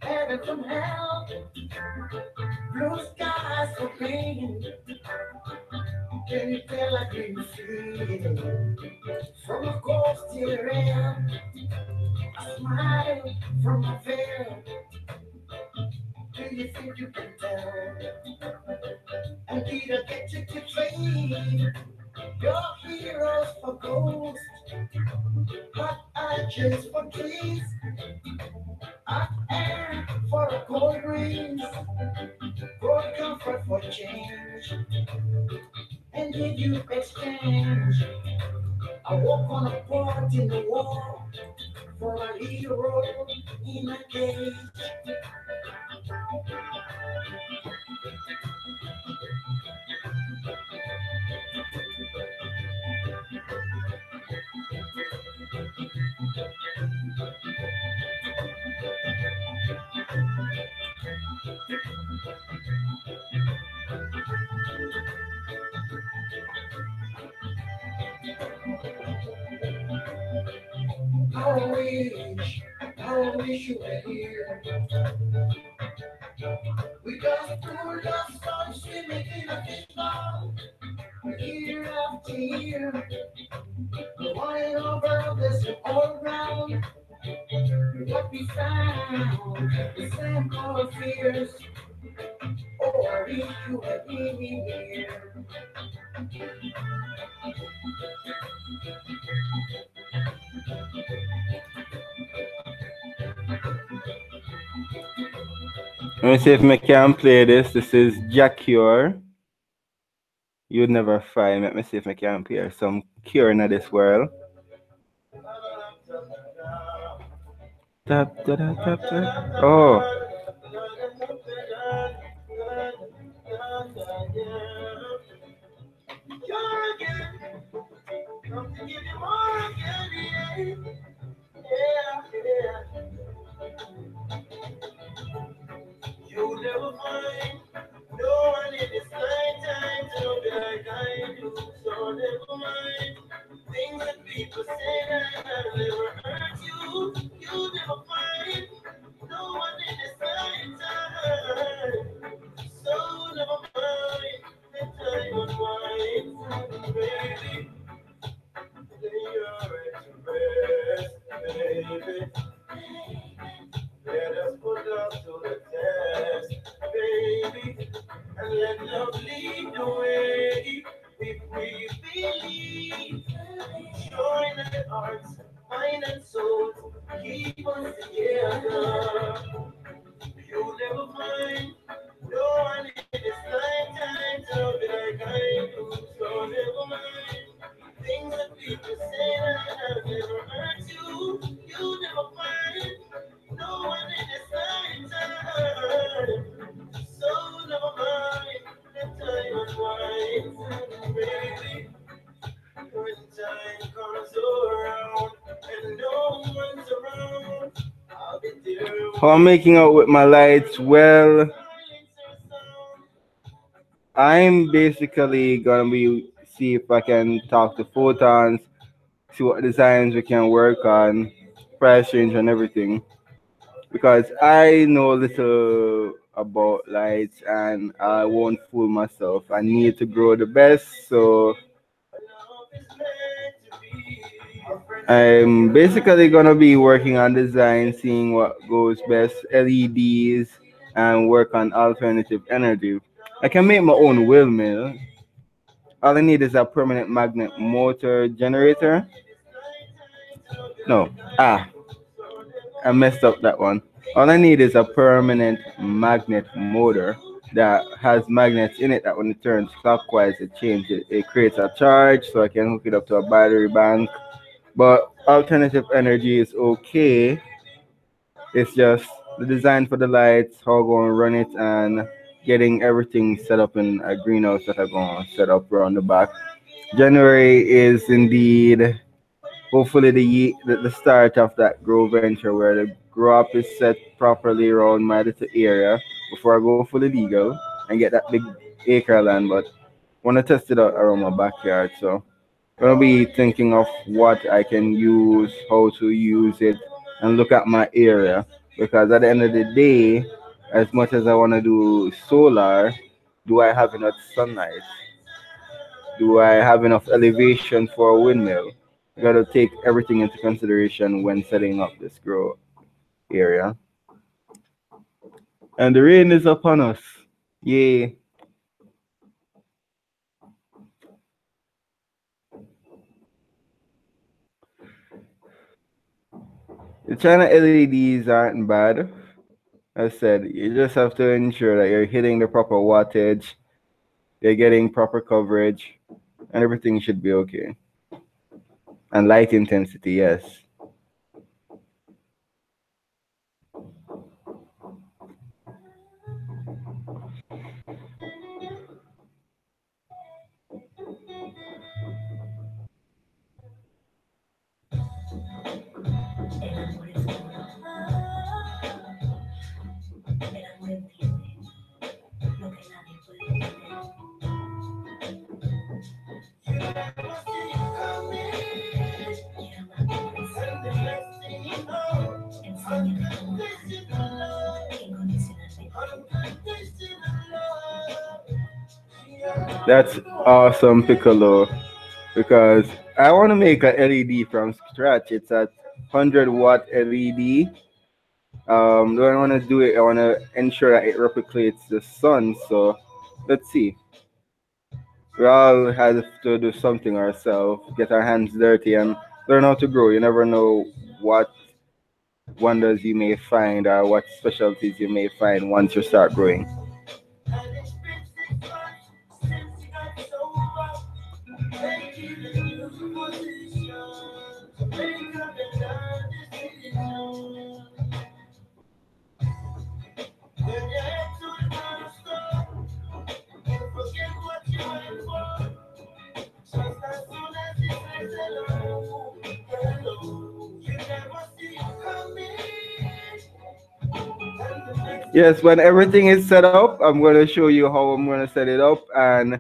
heaven from hell, blue skies for green. Can you tell like you feel from a cold still air, a smile from a veil? Do you think you can tell? And did I get you to trade your heroes for ghosts, hot arches for trees, hot air for a cold breeze, cold comfort for change? And did you exchange a walk on a part in the wall for a hero in a cage? I wish I wish you were here. We just poured our sun swimming in a fishbowl, year after year. Why over this all around? What we found, the same our fears. Oh, I wish you were here. Let me see if I can play this. This is Jack Cure. You'd never find. Let me see if I can play some Cure in this world. Tap, tap, tap, tap. Oh. You'll never find no one in this lifetime to be like I do. So never mind things that people say that I'll never hurt you. You'll never find no one in this lifetime. So never mind the time unwinds, baby. Lay your head to rest, baby. Let us put love to the test, baby, and let love lead the way. If we believe, join our hearts, mind and souls, keep us together. You'll never find no one in this lifetime to be like I do. So never mind things that people say that I'll never hurt you. You'll never find no one in this lifetime. So never mind the time unwinds, baby. When time comes around and no one's around, I'll be there. How I'm making out with my lights? Well, I'm basically gonna be see if I can talk to Photons, see what designs we can work on, price range and everything. Because I know little about lights and I won't fool myself. I need to grow the best, so I'm basically gonna be working on design, seeing what goes best, LEDs, and work on alternative energy. I can make my own windmill. All I need is a permanent magnet motor generator. No, I messed up that one. All I need is a permanent magnet motor that has magnets in it that when it turns clockwise, it creates a charge so I can hook it up to a battery bank. But alternative energy is okay. It's just the design for the lights, how I'm going to run it, and getting everything set up in a greenhouse that I'm going to set up around the back. January is indeed hopefully the start of that grow venture where the grow up is set properly around my little area before I go fully legal and get that big acre land. But want to test it out around my backyard, so gonna be thinking of what I can use, how to use it, and look at my area because at the end of the day, as much as I want to do solar, do I have enough sunlight? Do I have enough elevation for a windmill? You gotta take everything into consideration when setting up this grow area. And the rain is upon us. Yay. The China LEDs aren't bad. As I said, you just have to ensure that you're hitting the proper wattage, you're getting proper coverage, and everything should be okay. And light intensity, yes. That's awesome, Piccolo. Because I want to make a LED from scratch. It's a 100-watt LED. Do I want to do it? I want to ensure that it replicates the sun. So let's see. We all have to do something ourselves, get our hands dirty, and learn how to grow. You never know what wonders you may find or what specialties you may find once you start growing. And it's been 6 months since you got sober. Making a new position to make up the time decision. When you head to the milestone, don't forget what you went for. Just as soon as you say hello, hello, you never see it coming. And the next Yes, when everything is set up, I'm going to show you how I'm going to set it up and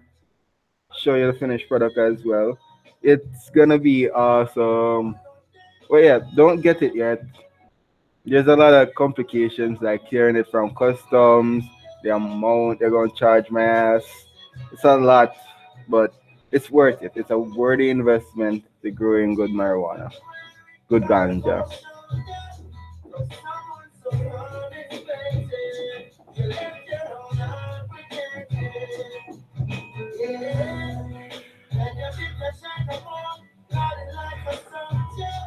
show you the finished product as well. It's going to be awesome. Well, yeah, don't get it yet. There's a lot of complications like clearing it from customs, the amount they're going to charge my ass. It's a lot, but it's worth it. It's a worthy investment to growing good marijuana, good ganja. from someone so unexpected, you left your own unprotected. Yeah, and you did the shine of all, got it like a soldier.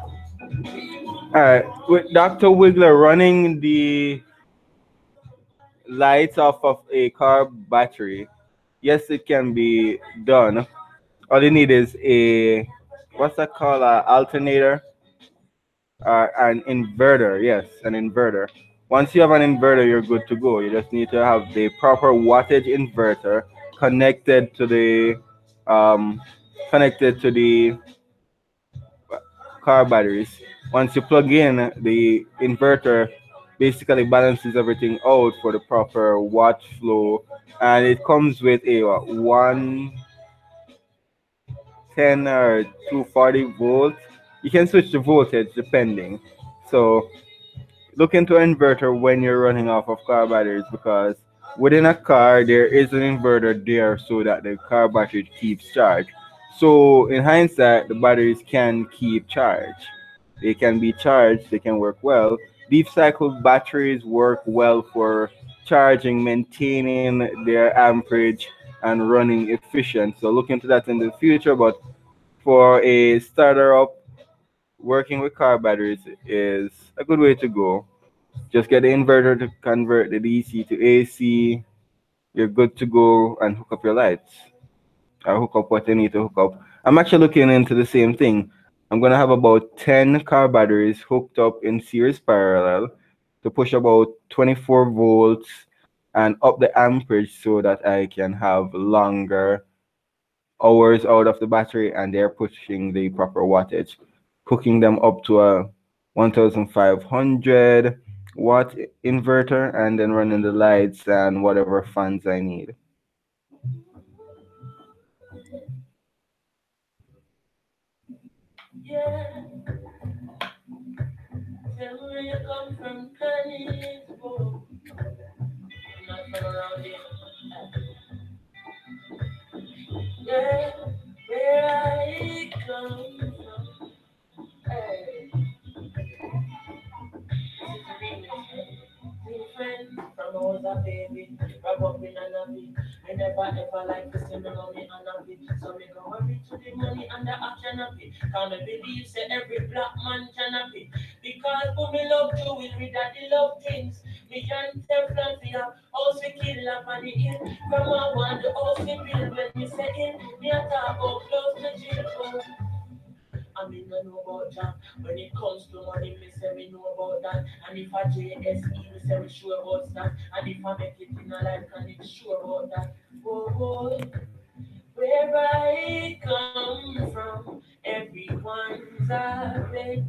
People All right, with Dr. Wiggler running the lights off of a car battery, yes, it can be done. All you need is a what's that called? A alternator, an inverter. Yes, an inverter. Once you have an inverter, you're good to go. You just need to have the proper wattage inverter connected to the um, connected to the car batteries. Once you plug in, the inverter basically balances everything out for the proper watt flow, and it comes with a 110 or 240 volts. You can switch the voltage depending. So look into an inverter when you're running off of car batteries because within a car there is an inverter there so that the car battery keeps charge. So in hindsight, the batteries can keep charge. They can be charged, they can work well. Deep cycle batteries work well for charging, maintaining their amperage, and running efficient. So look into that in the future. But for a starter up, working with car batteries is a good way to go. Just get the inverter to convert the DC to AC. You're good to go and hook up your lights or hook up what you need to hook up. I'm actually looking into the same thing. I'm gonna have about 10 car batteries hooked up in series parallel to push about 24 volts and up the amperage so that I can have longer hours out of the battery and they're pushing the proper wattage, hooking them up to a 1500 watt inverter and then running the lights and whatever fans I need. yeah, tell me where you come from, Johannesburg. I'm not from around here. Yeah, where I come from. Hey, this is a remix. Different from all the baby, wrap up in a nappy. I never ever like to see me on me unhappy. So me go worry to the money and the action of it. Can't me believe say every black man can happy. Because who me love to will read that the love things. Me can Teflon for ya, house we kill up on the hill. From a one the house we build when me say in. Me a talk about close to jail. I mean, I know about that. When it comes to money, me say me know about that. And if I JSE, me say me sure about that. And if I make it in a life, can it sure about that. Oh boy, where I come from, everyone's a bed.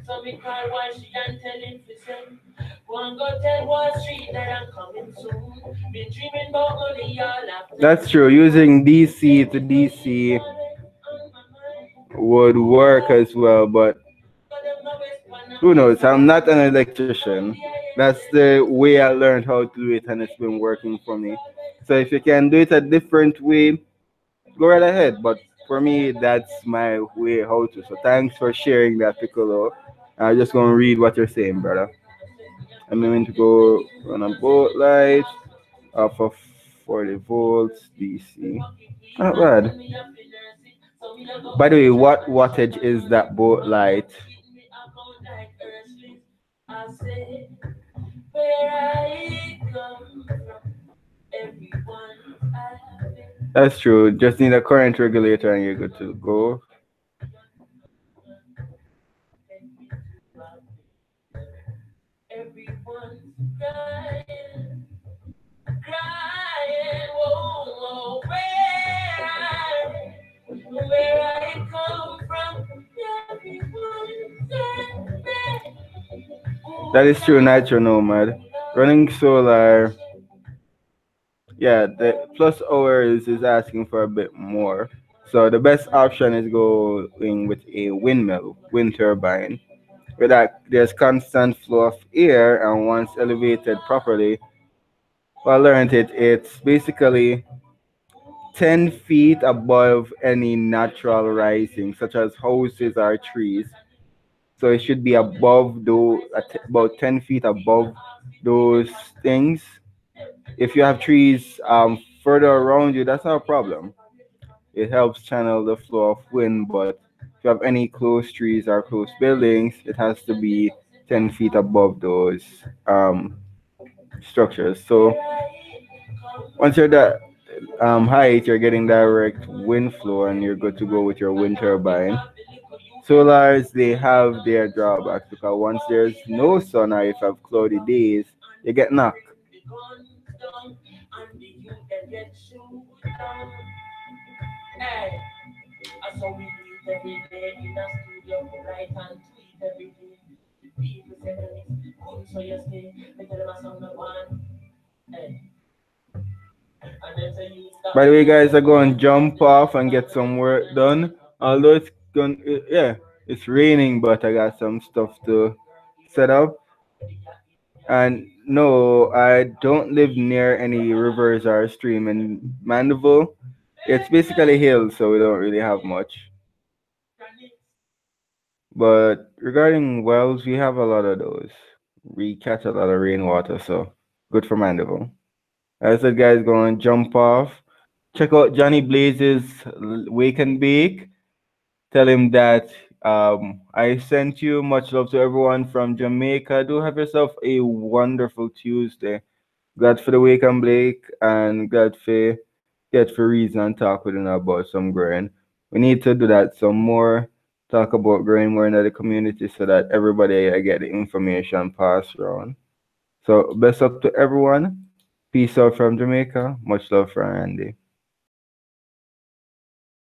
So me call why she and tell him to send. Go and go tell Wall Street that I'm coming soon. Been dreaming about money all That's afternoon. true. Using DC to Every day DC on my mind. would work as well, but who knows? I'm not an electrician. That's the way I learned how to do it, and it's been working for me. So if you can do it a different way, go right ahead. But for me, that's my way how to. So thanks for sharing that, Piccolo. I'm just gonna read what you're saying, brother. I'm going to go on a boat light off of 40 volts DC. Not bad. By the way, what wattage is that boat light? That's true. Just need a current regulator and you're good to go. Everyone's crying, whoa, whoa, where I come from, everyone's sad. That is true, Nitro Nomad. Running solar, yeah, the plus hours is asking for a bit more. So the best option is going with a windmill, wind turbine. With that, there's constant flow of air, and once elevated properly, well, I learned it. It's basically 10 feet above any natural rising, such as houses or trees. So it should be above those, about 10 feet above those things. If you have trees further around you, that's not a problem. It helps channel the flow of wind, but if you have any close trees or close buildings, it has to be 10 feet above those structures. So once you're that height, you're getting direct wind flow and you're good to go with your wind turbine. Solars, they have their drawbacks because once there's no sun or if you have cloudy days, you get knocked. I saw we do it every day in the studio, write and tweet every day. People say that it's cool, so you stay. Me tell them I sound the one. Hey. And then say you stop. By the way, guys, I'm going to jump off and get some work done. Although it's going, yeah, it's raining, but I got some stuff to set up. And no, I don't live near any rivers or stream in Mandeville. It's basically hills, so we don't really have much. But regarding wells, we have a lot of those. We catch a lot of rainwater, so good for Mandeville. As I said, guys, going to jump off. Check out Johnny Blaze's Wake and Bake. Tell him that I sent you. Much love to everyone from Jamaica. Do have yourself a wonderful Tuesday. Glad for the Wake and Bake and glad for get for reason and talk with him about some grain. We need to do that some more. Talk about grain more in the community so that everybody get the information passed around. So best up to everyone. Peace out from Jamaica. Much love from Andy.